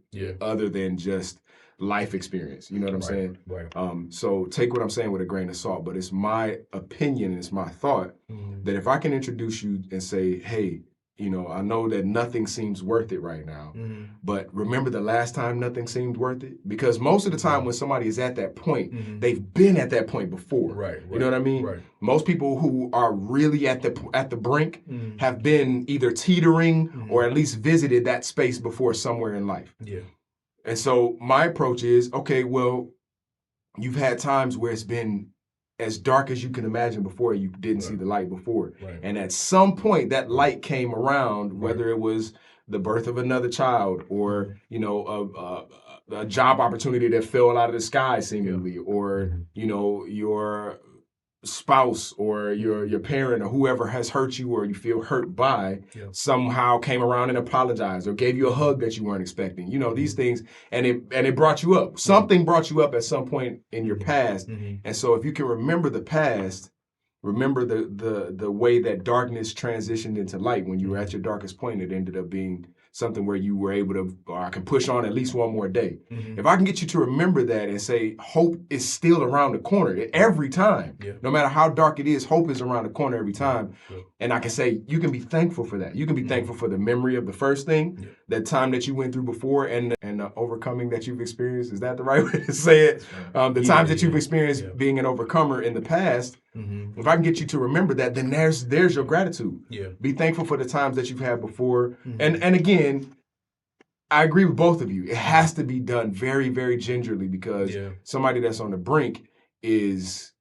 other than just life experience. You know what I'm saying? Right. So take what I'm saying with a grain of salt, but it's my opinion, it's my thought that if I can introduce you and say, hey, I know that nothing seems worth it right now, but remember the last time nothing seemed worth it? Because most of the time when somebody is at that point, they've been at that point before. Right. You know what I mean? Right. Most people who are really at the brink have been either teetering or at least visited that space before somewhere in life. Yeah. And so my approach is, okay, well, you've had times where it's been as dark as you can imagine before, you didn't see the light before. Right. And at some point that light came around, whether it was the birth of another child or, a job opportunity that fell out of the sky seemingly, or, your spouse or your parent or whoever has hurt you or you feel hurt by somehow came around and apologized or gave you a hug that you weren't expecting. These things, and it brought you up. Something brought you up at some point in your past. And so if you can remember the past, remember the way that darkness transitioned into light. When you were at your darkest point, it ended up being something where you were able to, or I can push on at least one more day. If I can get you to remember that and say, hope is still around the corner every time, no matter how dark it is, hope is around the corner every time. And I can say, you can be thankful for that. You can be thankful for the memory of the first thing, that time that you went through before, and the overcoming that you've experienced. Is that the right way to say it? The times that you've experienced being an overcomer in the past. If I can get you to remember that, then there's your gratitude. Be thankful for the times that you've had before. And again, I agree with both of you. It has to be done very, very gingerly, because somebody that's on the brink is,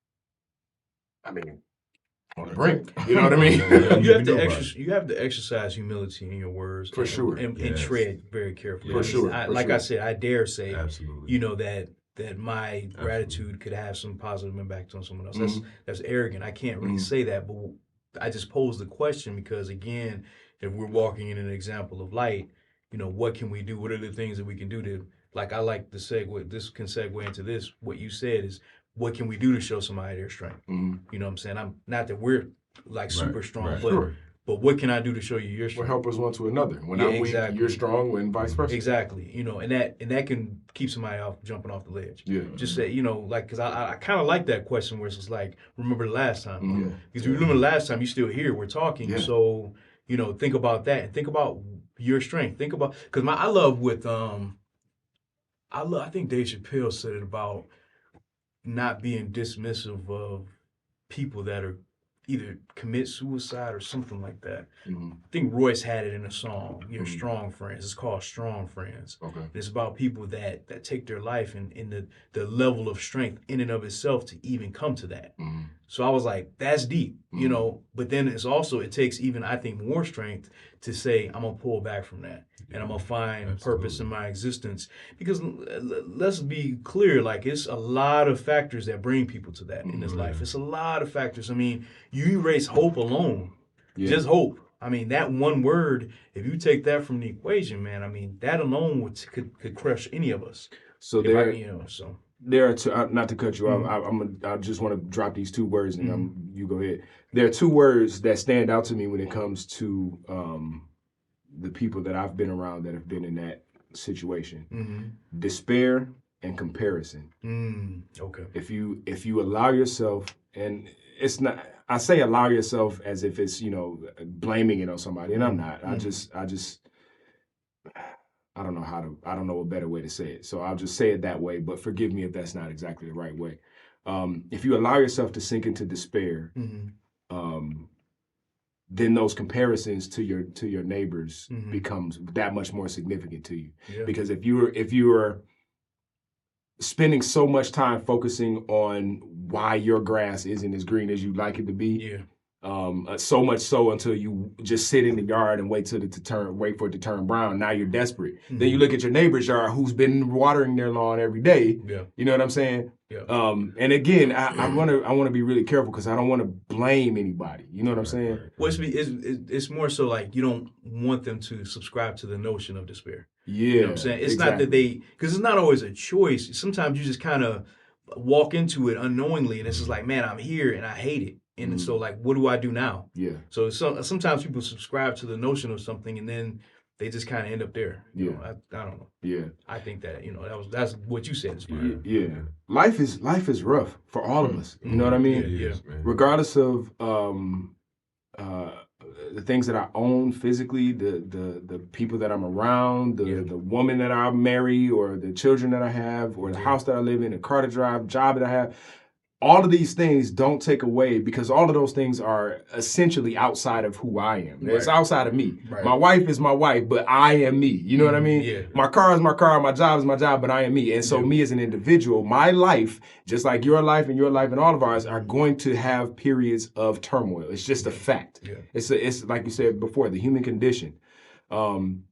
on the brink. You know what I mean? You have to exercise humility in your words, for sure, and tread very carefully. For sure. I said, I dare say, absolutely, that my gratitude could have some positive impact on someone else. That's arrogant. I can't really say that, but I just pose the question because, again, if we're walking in an example of light, what can we do? What are the things that we can do to, like, I like the segue, this can segue into this. What you said is, what can we do to show somebody their strength? You know what I'm saying? I'm not that we're like super strong, but what can I do to show you your strength? We're helpers one to another. When I'm weak, you're strong, and vice versa. Exactly. And that can keep somebody off jumping off the ledge. Just say, because I kind of like that question where it's just like, remember the last time. Because if you remember the last time, you're still here, we're talking. So, think about that and think about your strength. Think about, because I love with, I think Dave Chappelle said it about not being dismissive of people that are either commit suicide or something like that. I think Royce had it in a song, Strong Friends. It's called Strong Friends. Okay. It's about people that take their life and in the level of strength in and of itself to even come to that. So I was like, that's deep, but then it takes even, I think, more strength to say, I'm going to pull back from that and I'm going to find purpose in my existence. Because let's be clear, like, it's a lot of factors that bring people to that in this life. It's a lot of factors. You erase hope alone, just hope. That one word, if you take that from the equation, man, that alone could crush any of us. So there are two, not to cut you off, I just want to drop these two words and you go ahead. There are two words that stand out to me when it comes to the people that I've been around that have been in that situation. Despair and comparison. Okay. If you allow yourself, and it's not, I say allow yourself as if it's, blaming it on somebody, and I'm not. I don't know a better way to say it. So I'll just say it that way, but forgive me if that's not exactly the right way. If you allow yourself to sink into despair, then those comparisons to your neighbors Mhm. becomes that much more significant to you. Yeah. Because if you're spending so much time focusing on why your grass isn't as green as you'd like it to be, Yeah. so much so until you just sit in the yard and wait for it to turn brown. Now you're desperate. Mm-hmm. Then you look at your neighbor's yard who's been watering their lawn every day. Yeah. You know what I'm saying? Yeah. And again, I want to be really careful because I don't want to blame anybody. You know what I'm saying? Well, it's more so like you don't want them to subscribe to the notion of despair. Yeah. You know what I'm saying? It's not that because it's not always a choice. Sometimes you just kind of walk into it unknowingly, and it's just like, man, I'm here and I hate it. And so, like, what do I do now? Yeah. So sometimes people subscribe to the notion of something, and then they just kind of end up there. You know, I don't know. Yeah. I think that that's what you said. Yeah. Life is rough for all of us. You know what I mean? Yeah. Regardless of the things that I own physically, the people that I'm around, the woman that I marry, or the children that I have, or the house that I live in, the car to drive, job that I have. All of these things don't take away because all of those things are essentially outside of who I am. Right. It's outside of me. Right. My wife is my wife, but I am me. You know what I mean? Yeah. My car is my car, my job is my job, but I am me. And so me as an individual, my life, just like your life and all of ours, are going to have periods of turmoil. It's just a fact. Yeah. It's like you said before, the human condition. And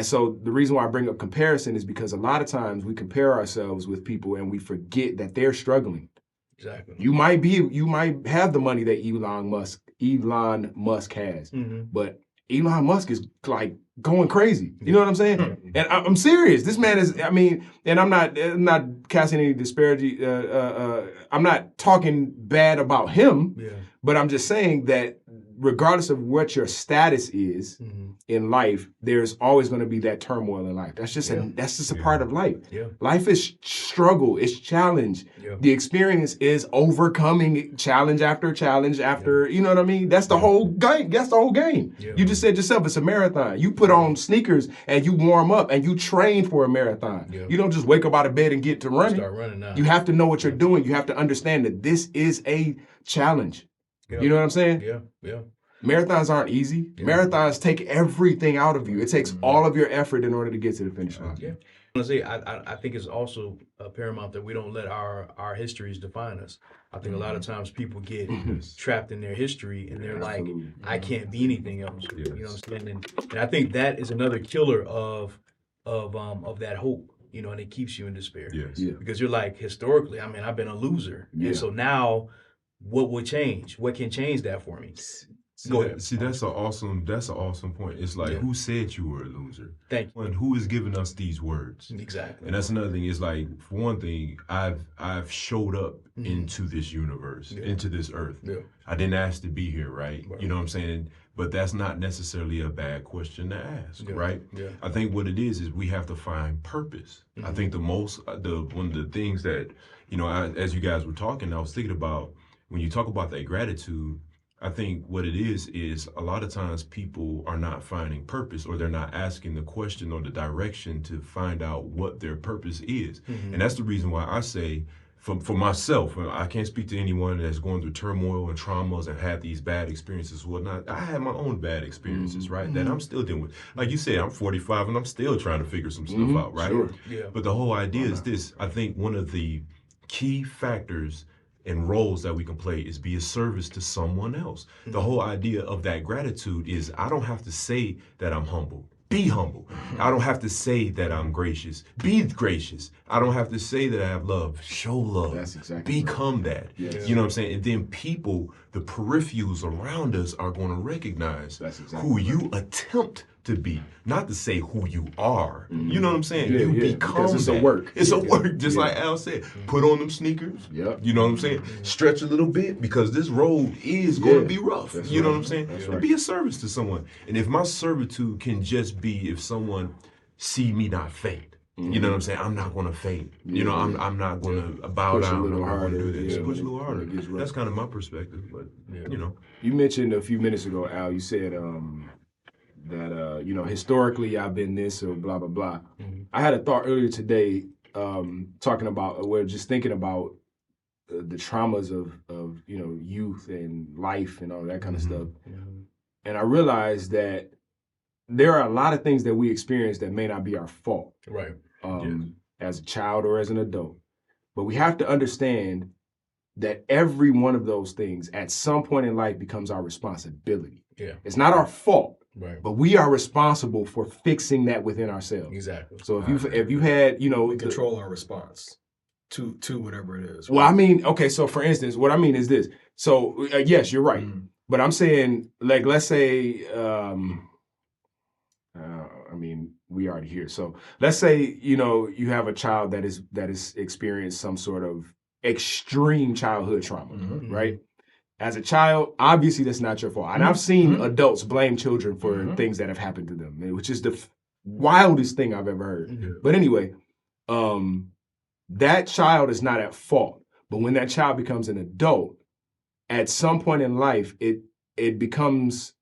so the reason why I bring up comparison is because a lot of times we compare ourselves with people and we forget that they're struggling. Exactly. You might have the money that Elon Musk has, but Elon Musk is like going crazy. You know what I'm saying? And I'm serious. This man is. I mean, and I'm not casting any disparity. I'm not talking bad about him. Yeah. But I'm just saying that regardless of what your status is in life, there's always going to be that turmoil in life. That's just a part of life. Yeah. Life is struggle. It's challenge. Yeah. The experience is overcoming challenge after challenge after. You know what I mean? That's the whole game. That's the whole game. Yeah. You just said yourself, it's a marathon. You put on sneakers and you warm up and you train for a marathon. Yeah. You don't just wake up out of bed and get to running. Start running now. You have to know what you're doing. You have to understand that this is a challenge. Yep. You know what I'm saying? Yeah. Marathons aren't easy. Yeah. Marathons take everything out of you. It takes all of your effort in order to get to the finish line. Yeah. I think it's also paramount that we don't let our histories define us. I think a lot of times people get trapped in their history and they're like, I can't be anything else. Yes. You know what I'm saying? And I think that is another killer of that hope. You know, and it keeps you in despair. Yes. Yeah. Because you're like, historically, I mean, I've been a loser. Yeah. And so now what would change? What can change that for me? See, that's an awesome point. It's like, who said you were a loser? Thank you. And who is giving us these words? Exactly. And that's another thing. It's like, for one thing, I've showed up into this universe, into this earth. Yeah. I didn't ask to be here, right? You know what I'm saying? But that's not necessarily a bad question to ask, right? Yeah. I think what it is we have to find purpose. I think one of the things that, you know, as you guys were talking, I was thinking about when you talk about that gratitude. I think what it is a lot of times people are not finding purpose, or they're not asking the question or the direction to find out what their purpose is. And that's the reason why I say, for myself, I can't speak to anyone that's going through turmoil and traumas and had these bad experiences. Whatnot. I had my own bad experiences, right? That I'm still dealing with. Like you said, I'm 45 and I'm still trying to figure some stuff out, right? Sure. Yeah. But the whole idea is this. I think one of the key factors and roles that we can play is be a service to someone else. The whole idea of that gratitude is I don't have to say that I'm humble. Be humble. I don't have to say that I'm gracious. Be gracious. I don't have to say that I have love. Show love. That's exactly Become that. Yes. You know what I'm saying? And then people, the peripherals around us, are going to recognize who you attempt to be, not to say who you are. You know what I'm saying? You become it's that. a work. It's a work, just like Al said. Put on them sneakers. Yep. You know what I'm saying? Stretch a little bit, because this road is going to be rough. That's you know right. what I'm saying? That's And right. be a service to someone. And if my servitude can just be if someone see me not faint. You know what I'm saying? I'm not going to faint. You know, I'm not going to bow Push a down. little I'm not gonna harder. do this. Yeah, Push a little when harder. it gets rough. That's kind of my perspective. But, you know. You mentioned a few minutes ago, Al, you said that, you know, historically I've been this or blah, blah, blah. I had a thought earlier today talking about, we're just thinking about the traumas of, you know, youth and life and all that kind of stuff. and I realized that there are a lot of things that we experience that may not be our fault. Right. As a child or as an adult. But we have to understand that every one of those things at some point in life becomes our responsibility. Yeah. It's not our fault, Right. but we are responsible for fixing that within ourselves. Exactly. So if you had, we control our response to whatever it is. Right? Well, I mean, okay, so for instance, what I mean is this. So yes, you're right. But I'm saying, like, let's say, I mean, we already here. So let's say, you have a child that is experienced some sort of extreme childhood trauma, right? As a child, obviously that's not your fault. And I've seen adults blame children for things that have happened to them, which is the wildest thing I've ever heard. But anyway, that child is not at fault. But when that child becomes an adult, at some point in life, it becomes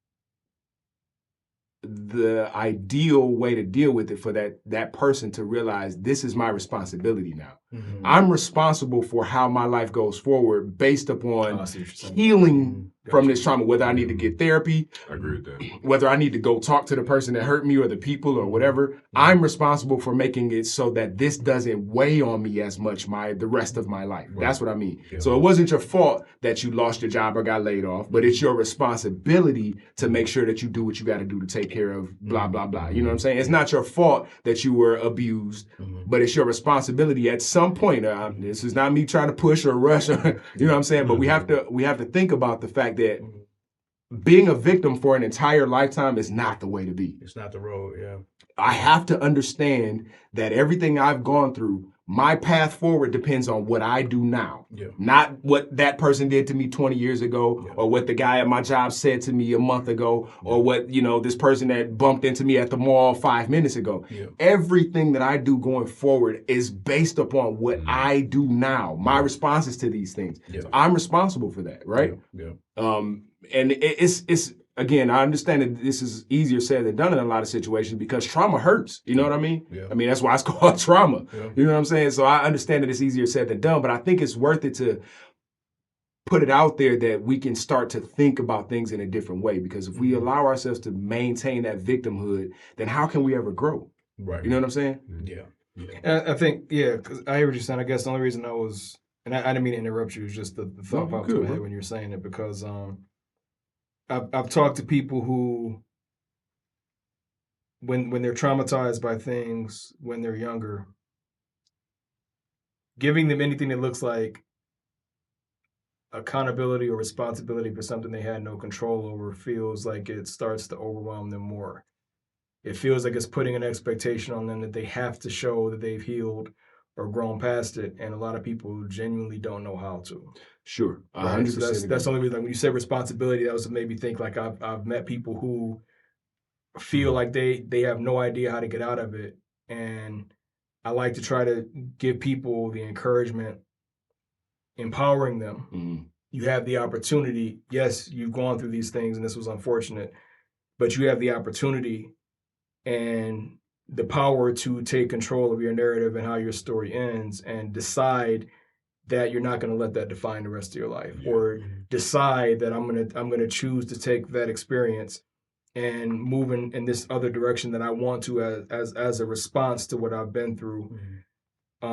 the ideal way to deal with it for that person to realize this is my responsibility now. I'm responsible for how my life goes forward based upon healing from this trauma, whether I need to get therapy, I agree with that. whether I need to go talk to the person that hurt me or the people or whatever. I'm responsible for making it so that this doesn't weigh on me as much the rest of my life. That's what I mean. Yeah. So it wasn't your fault that you lost your job or got laid off, but it's your responsibility to make sure that you do what you got to do to take care of blah, blah, blah. You know what I'm saying? It's not your fault that you were abused, but it's your responsibility at some point. This is not me trying to push or rush, you know what I'm saying? But we have to think about the fact that being a victim for an entire lifetime is not the way to be. It's not the road, yeah. I have to understand that everything I've gone through, my path forward depends on what I do now. Yeah. Not what that person did to me 20 years ago, or what the guy at my job said to me a month ago, or what, this person that bumped into me at the mall 5 minutes ago. Yeah. Everything that I do going forward is based upon what I do now, my responses to these things. Yeah. I'm responsible for that, right? Yeah. And it's again, I understand that this is easier said than done in a lot of situations because trauma hurts. You know what I mean? Yeah. I mean, that's why it's called trauma. Yeah. You know what I'm saying? So I understand that it's easier said than done, but I think it's worth it to put it out there that we can start to think about things in a different way, because if we allow ourselves to maintain that victimhood, then how can we ever grow? Right. You know what I'm saying? Yeah. And I think, because I hear what you're saying. I guess the only reason I was, and I didn't mean to interrupt you, it was just the thought popped in my head when you were saying it, because I've talked to people who, when they're traumatized by things when they're younger, giving them anything that looks like accountability or responsibility for something they had no control over feels like it starts to overwhelm them more. It feels like it's putting an expectation on them that they have to show that they've healed or grown past it, and a lot of people genuinely don't know how to. Sure, 100%. Right? So that's the only reason. Like, when you said responsibility, that was what made me think. Like I've met people who feel like they have no idea how to get out of it, and I like to try to give people the encouragement, empowering them. Mm-hmm. You have the opportunity. Yes, you've gone through these things, and this was unfortunate, but you have the opportunity and the power to take control of your narrative and how your story ends, and decide that you're not going to let that define the rest of your life, or decide that I'm going to choose to take that experience and move in this other direction that I want to as a response to what I've been through. Like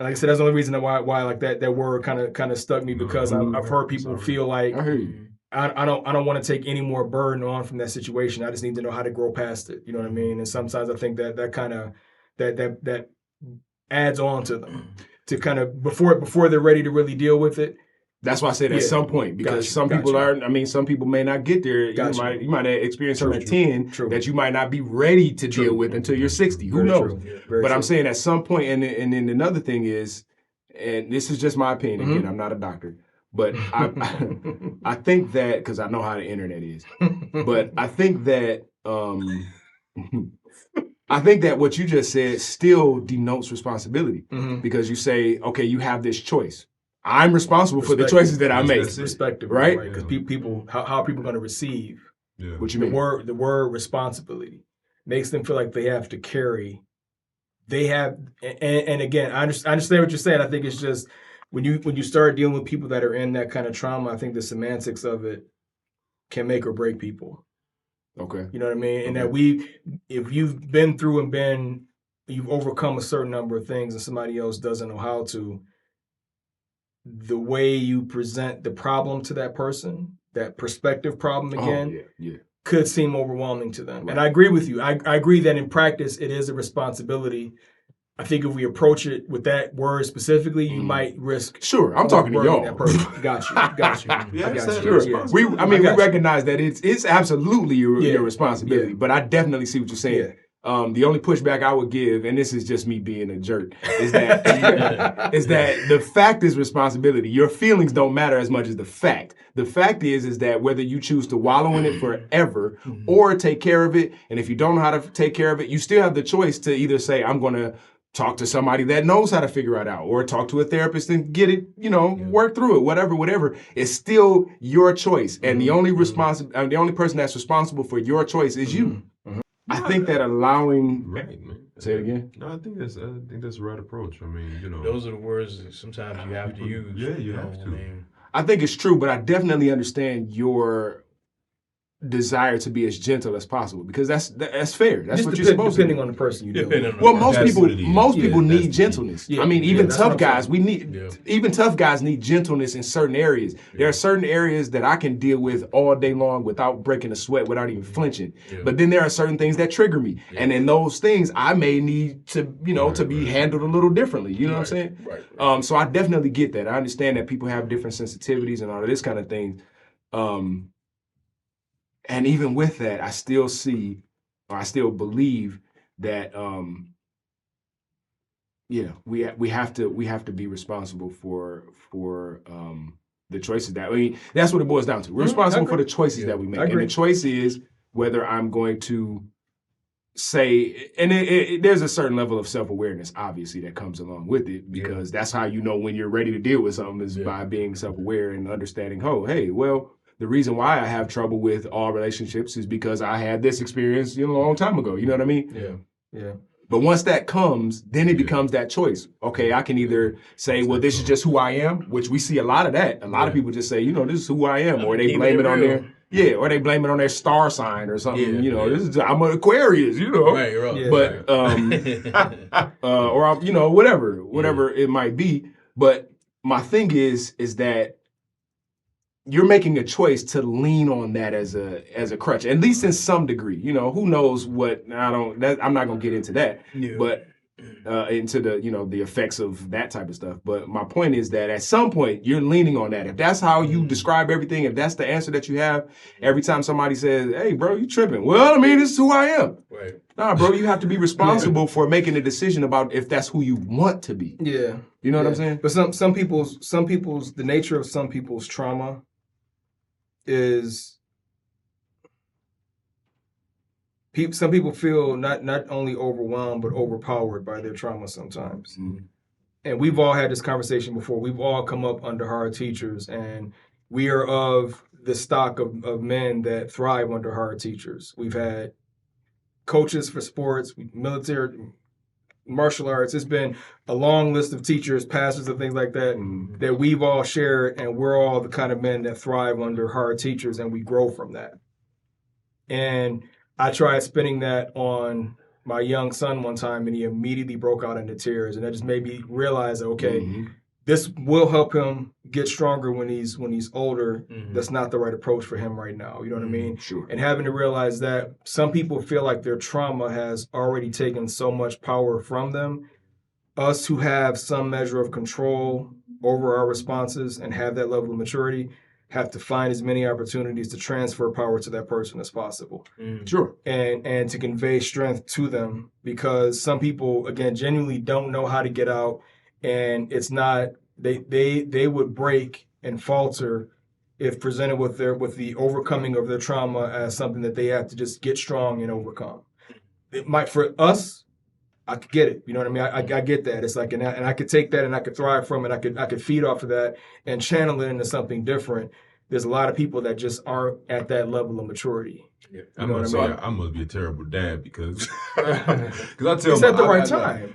I said, that's the only reason why like that word kind of stuck me, because I've heard people feel like I don't want to take any more burden on from that situation. I just need to know how to grow past it. You know what I mean? And sometimes I think that kind of that adds on to them to kind of before they're ready to really deal with it. That's why I said at some point, because some people are. I mean, some people may not get there. You might have experienced something at 10 that you might not be ready to deal with until you're 60. Who knows? But I'm saying at some point, and then another thing is, and this is just my opinion. Again, I'm not a doctor. But I think that, because I know how the internet is, but I think that what you just said still denotes responsibility, because you say, okay, you have this choice. I'm responsible for the choices that I make. Perspective, right? Because people, how are people going to receive? What you mean? The word responsibility makes them feel like they have to carry. They have, and again, I understand what you're saying. I think it's just, when you start dealing with people that are in that kind of trauma, I think the semantics of it can make or break people. Okay. You know what I mean? And Okay. that if you've been through you've overcome a certain number of things and somebody else doesn't know how to, the way you present the problem to that person, that perspective problem again, could seem overwhelming to them. Right. And I agree with you. I agree that in practice, it is a responsibility. I think if we approach it with that word specifically, you might risk. Sure, I'm talking to y'all. That person. Got you. Yeah, I got you. Sure. We recognize that it's absolutely your responsibility, but I definitely see what you're saying. Yeah. The only pushback I would give, and this is just me being a jerk, is that is that the fact is responsibility. Your feelings don't matter as much as the fact. The fact is that whether you choose to wallow in it forever or take care of it, and if you don't know how to take care of it, you still have the choice to either say, I'm going to talk to somebody that knows how to figure it out, or talk to a therapist and get it, work through it, whatever. It's still your choice. And the only the only person that's responsible for your choice is you. I think that allowing... Right, man. Say it again? No, I think that's the right approach. I mean, those are the words that sometimes you have to use. Yeah, you have to. I think it's true, but I definitely understand your desire to be as gentle as possible, because that's fair. That's just what you're supposed to do. Depending on the person you do. Well, most people need gentleness. Yeah. I mean, even tough guys, even tough guys need gentleness in certain areas. Yeah. There are certain areas that I can deal with all day long without breaking a sweat, without even flinching. Yeah. But then there are certain things that trigger me. Yeah. And in those things, I may need to, to be handled a little differently. You know what I'm saying? Right. So I definitely get that. I understand that people have different sensitivities and all of this kind of thing. And even with that, I still believe that, we have to be responsible for the choices that's what it boils down to. We're responsible for the choices that we make, and the choice is whether I'm going to say, and there's a certain level of self-awareness, obviously, that comes along with it, because that's how you know when you're ready to deal with something is by being self-aware and understanding, the reason why I have trouble with all relationships is because I had this experience a long time ago. You know what I mean? Yeah. But once that comes, then it becomes that choice. Okay, I can either say, well, this is just who I am, which we see a lot of that. A lot of people just say, this is who I am, or they blame it on or they blame it on their star sign or something. I'm an Aquarius, Right. But or whatever it might be. But my thing is that you're making a choice to lean on that as a crutch, at least in some degree. Who knows what? I'm not gonna get into that, but into the effects of that type of stuff. But my point is that at some point you're leaning on that. If that's how you describe everything, if that's the answer that you have every time somebody says, "Hey, bro, you tripping?" Well, I mean, this is who I am. Right. Nah, bro, you have to be responsible for making a decision about if that's who you want to be. Yeah. You know what I'm saying? But some people's the nature of some people's trauma is some people feel not only overwhelmed but overpowered by their trauma sometimes. And we've all had this conversation before. We've all come up under hard teachers, and we are of the stock of men that thrive under hard teachers. We've had coaches for sports, military, martial arts. It's been a long list of teachers, pastors, and things like that that we've all shared, and we're all the kind of men that thrive under hard teachers, and we grow from that. And I tried spinning that on my young son one time, and he immediately broke out into tears, and that just made me realize that, this will help him get stronger when he's older. That's not the right approach for him right now. You know what I mean? Sure. And having to realize that some people feel like their trauma has already taken so much power from them. Us who have some measure of control over our responses and have that level of maturity have to find as many opportunities to transfer power to that person as possible. Sure. And to convey strength to them, because some people, again, genuinely don't know how to get out. And it's not, they would break and falter if presented with the overcoming of their trauma as something that they have to just get strong and overcome. It might, for us, I could get it. You know what I mean? I get that. It's like, and I could take that and I could thrive from it. I could feed off of that and channel it into something different. There's a lot of people that just aren't at that level of maturity. Yeah. I must be a terrible dad because I tell it's at the right time.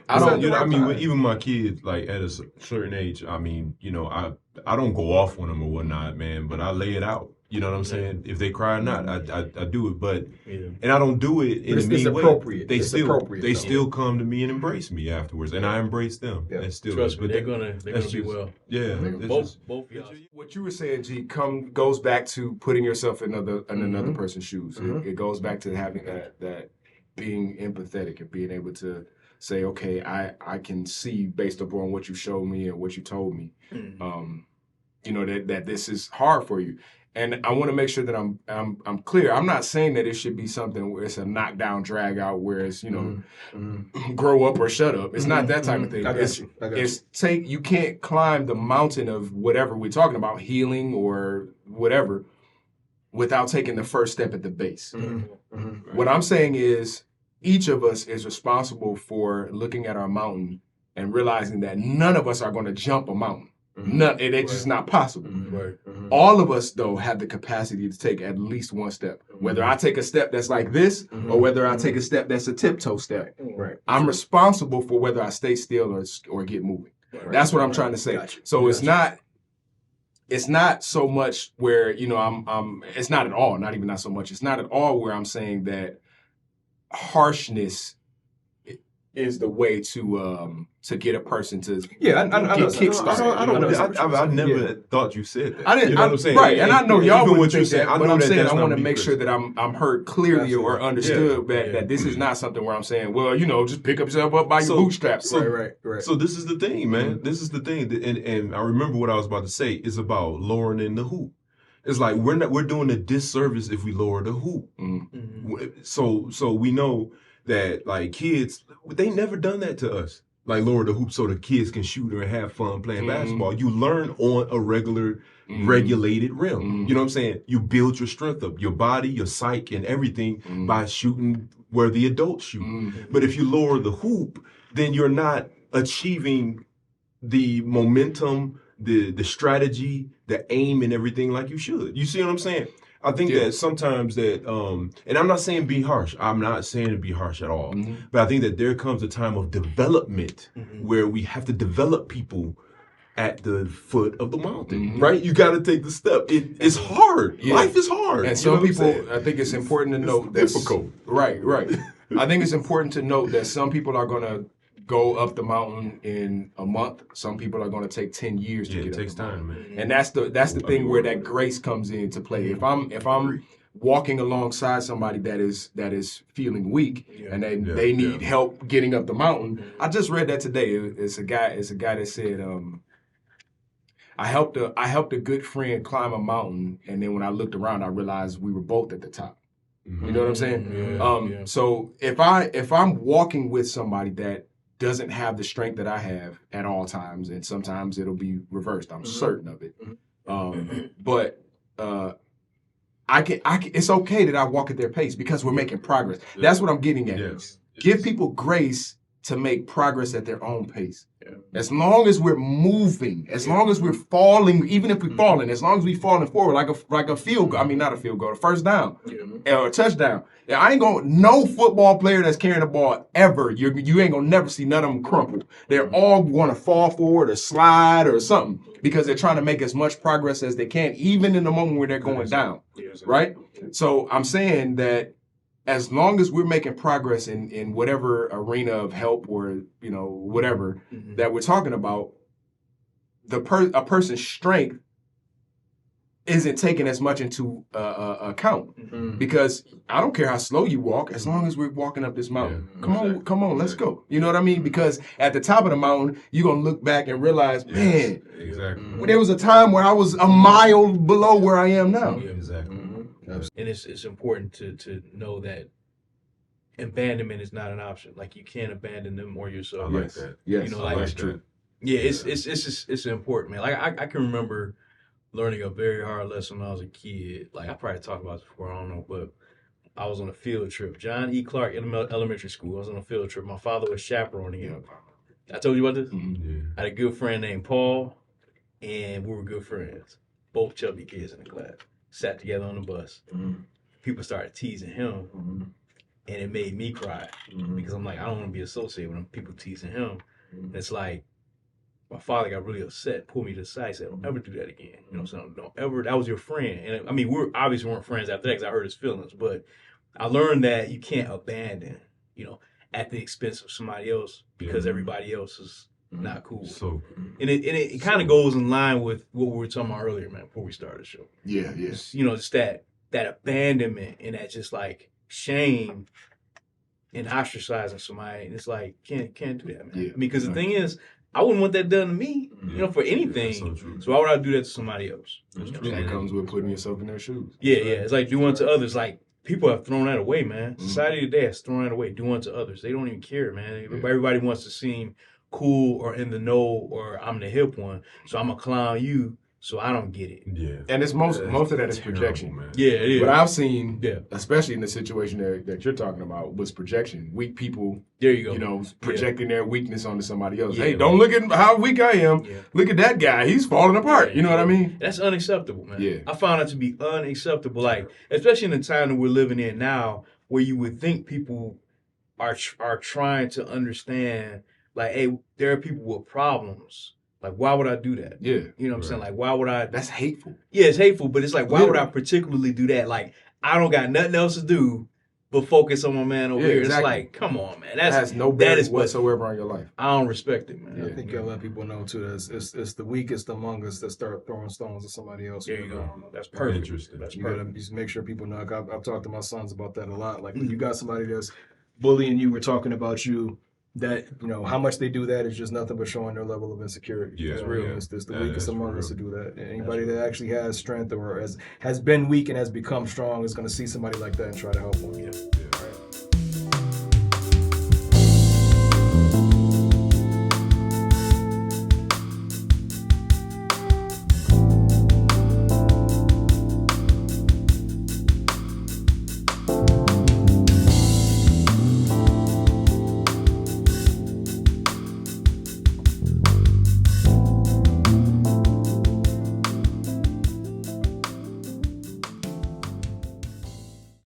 Even my kids, like at a certain age, I don't go off on them or whatnot, man, but I lay it out. You know what I'm saying? If they cry or not, I do it, but Yeah. and I don't do it in a mean way. appropriate. They It's appropriate, they though. still come to me and embrace me afterwards, and I embrace them. Yeah. And still, Trust me, but they're gonna be just, well. Yeah, Both y'all. What you were saying, G, goes back to putting yourself in another person's shoes. It goes back to having that being empathetic and being able to say, okay, I can see based upon what you showed me and what you told me, you know, that this is hard for you. And I want to make sure that I'm clear. I'm not saying that it should be something where it's a knockdown, drag out, where it's, you know, grow up or shut up. It's not that type of thing. I got you. You can't climb the mountain of whatever we're talking about, healing or whatever, without taking the first step at the base. What I'm saying is each of us is responsible for looking at our mountain and realizing that none of us are going to jump a mountain. It's just not possible. All of us, though, have the capacity to take at least one step. Whether I take a step that's like this or whether I take a step that's a tiptoe step. I'm responsible for whether I stay still or get moving. That's what I'm trying to say. Gotcha. So it's not so much where, you know, it's not at all, not even not so much. It's not at all where I'm saying that harshness is the way to get a person to I never thought you said that. I didn't. You know what I'm saying? Right, and I know y'all even wouldn't what you're think saying. that, I but know I'm that saying that's I not want to me make sure that I'm heard clearly or understood that this is not something where I'm saying, well, you know, just pick up yourself up by your bootstraps. Right. So this is the thing, man. This is the thing, and I remember what I was about to say. It's about lowering the hoop. It's like we're doing a disservice if we lower the hoop. So we know that like kids, they never done that to us. Like lower the hoop so the kids can shoot or have fun playing basketball. You learn on a regular, regulated rim. You know what I'm saying? You build your strength up, your body, your psyche, and everything by shooting where the adults shoot. But if you lower the hoop, then you're not achieving the momentum, the strategy, the aim, and everything like you should. You see what I'm saying? I think that sometimes that, and I'm not saying be harsh. I'm not saying to be harsh at all. But I think that there comes a time of development where we have to develop people at the foot of the mountain, right? You got to take the step. It's hard. Yeah. Life is hard. And some people, I think it's important to note that difficult. Right. I think it's important to note that some people are going to go up the mountain in a month. Some people are going to take 10 years to get up. It takes the mountain. time, man. And that's the thing where that grace comes into play. If I'm walking alongside somebody that is feeling weak and they need help getting up the mountain, I just read that today. It's a guy that said, I helped a good friend climb a mountain, and then when I looked around, I realized we were both at the top. You know what I'm saying? So if I'm walking with somebody that doesn't have the strength that I have at all times, and sometimes it'll be reversed. I'm certain of it. But I can. It's okay that I walk at their pace because we're making progress. That's what I'm getting at. Give people grace to make progress at their own pace. As long as we're moving, as long as we're falling, even if we're falling, as long as we're falling forward, like a field goal. I mean, not a field goal, a first down or a touchdown. I ain't no football player that's carrying the ball ever. You ain't gonna never see none of them crumple. They're all gonna fall forward or slide or something because they're trying to make as much progress as they can, even in the moment where they're going down. Right? So I'm saying that as long as we're making progress in whatever arena of help or, you know, whatever that we're talking about, a person's strength isn't taken as much into account because I don't care how slow you walk as long as we're walking up this mountain. Come on, let's go. You know what I mean? Because at the top of the mountain, you're going to look back and realize, man, there was a time where I was a mile below where I am now. And it's important to know that abandonment is not an option. Like you can't abandon them or yourself. I like that. Yes, you know, like that's true. Yeah, it's important, man. Like I can remember learning a very hard lesson when I was a kid. Like I probably talked about this before, I don't know, but I was on a field trip. John E. Clark Elementary School. I was on a field trip. My father was chaperoning him. I told you about this? I had a good friend named Paul, and we were good friends. Both chubby kids in the class. Sat together on the bus. People started teasing him, and it made me cry because I'm like, I don't want to be associated with them. People teasing him. And it's like, my father got really upset, pulled me to the side, said, "Don't ever do that again." You know what I'm saying? Don't ever. That was your friend, and I mean, we obviously weren't friends after that because I hurt his feelings. But I learned that you can't abandon, at the expense of somebody else because everybody else is not cool. So, and it kind of goes in line with what we were talking about earlier, man, before we started the show. Yeah. Just that abandonment and that just like shame and ostracizing somebody. And it's like, can't do that, man. Yeah. I mean, because the thing is, I wouldn't want that done to me, for anything. so true. So why would I do that to somebody else? That comes with putting yourself in their shoes. Yeah. It's like do unto others. Like people have thrown that away, man. Society today has thrown that away. Do unto others. They don't even care, man. Everybody wants to seem cool or in the know or I'm the hip one. So I'm gonna clown you so I don't get it. Yeah. And it's most of that is Terrible, projection, man. Yeah, it is. What I've seen, Yeah. especially in the situation that you're talking about, was projection. Weak people, There you go. projecting their weakness onto somebody else. Yeah. Hey, don't look at how weak I am. Yeah. Look at that guy. He's falling apart. You know what I mean? That's unacceptable, man. Yeah. I found that to be unacceptable. Like, especially in the time that we're living in now, where you would think people are trying to understand, like, hey, there are people with problems. Like, why would I do that? Yeah. You know what I'm saying? Like, why would I? That's hateful. Yeah, it's hateful, but it's like, why would I Literally. particularly do that? Like, I don't got nothing else to do but focus on my man over Yeah, here. exactly. It's like, come on, man. That has no that bearing is whatsoever on your life. I don't respect it, man. Yeah. I think you'll let people know too that it's the weakest among us that start throwing stones at somebody else. There you go. That's perfect. Interesting. That's You gotta perfect. just make sure people know. Like, I've talked to my sons about that a lot. Like when you got somebody that's bullying you, we're talking about you. That how much they do that is just nothing but showing their level of insecurity. Yeah, It's real. It's the Yeah, weakest that's among real. us to do that. And anybody that actually has strength or has been weak and has become strong is going to see somebody like that and try to help them. Yeah. Yeah.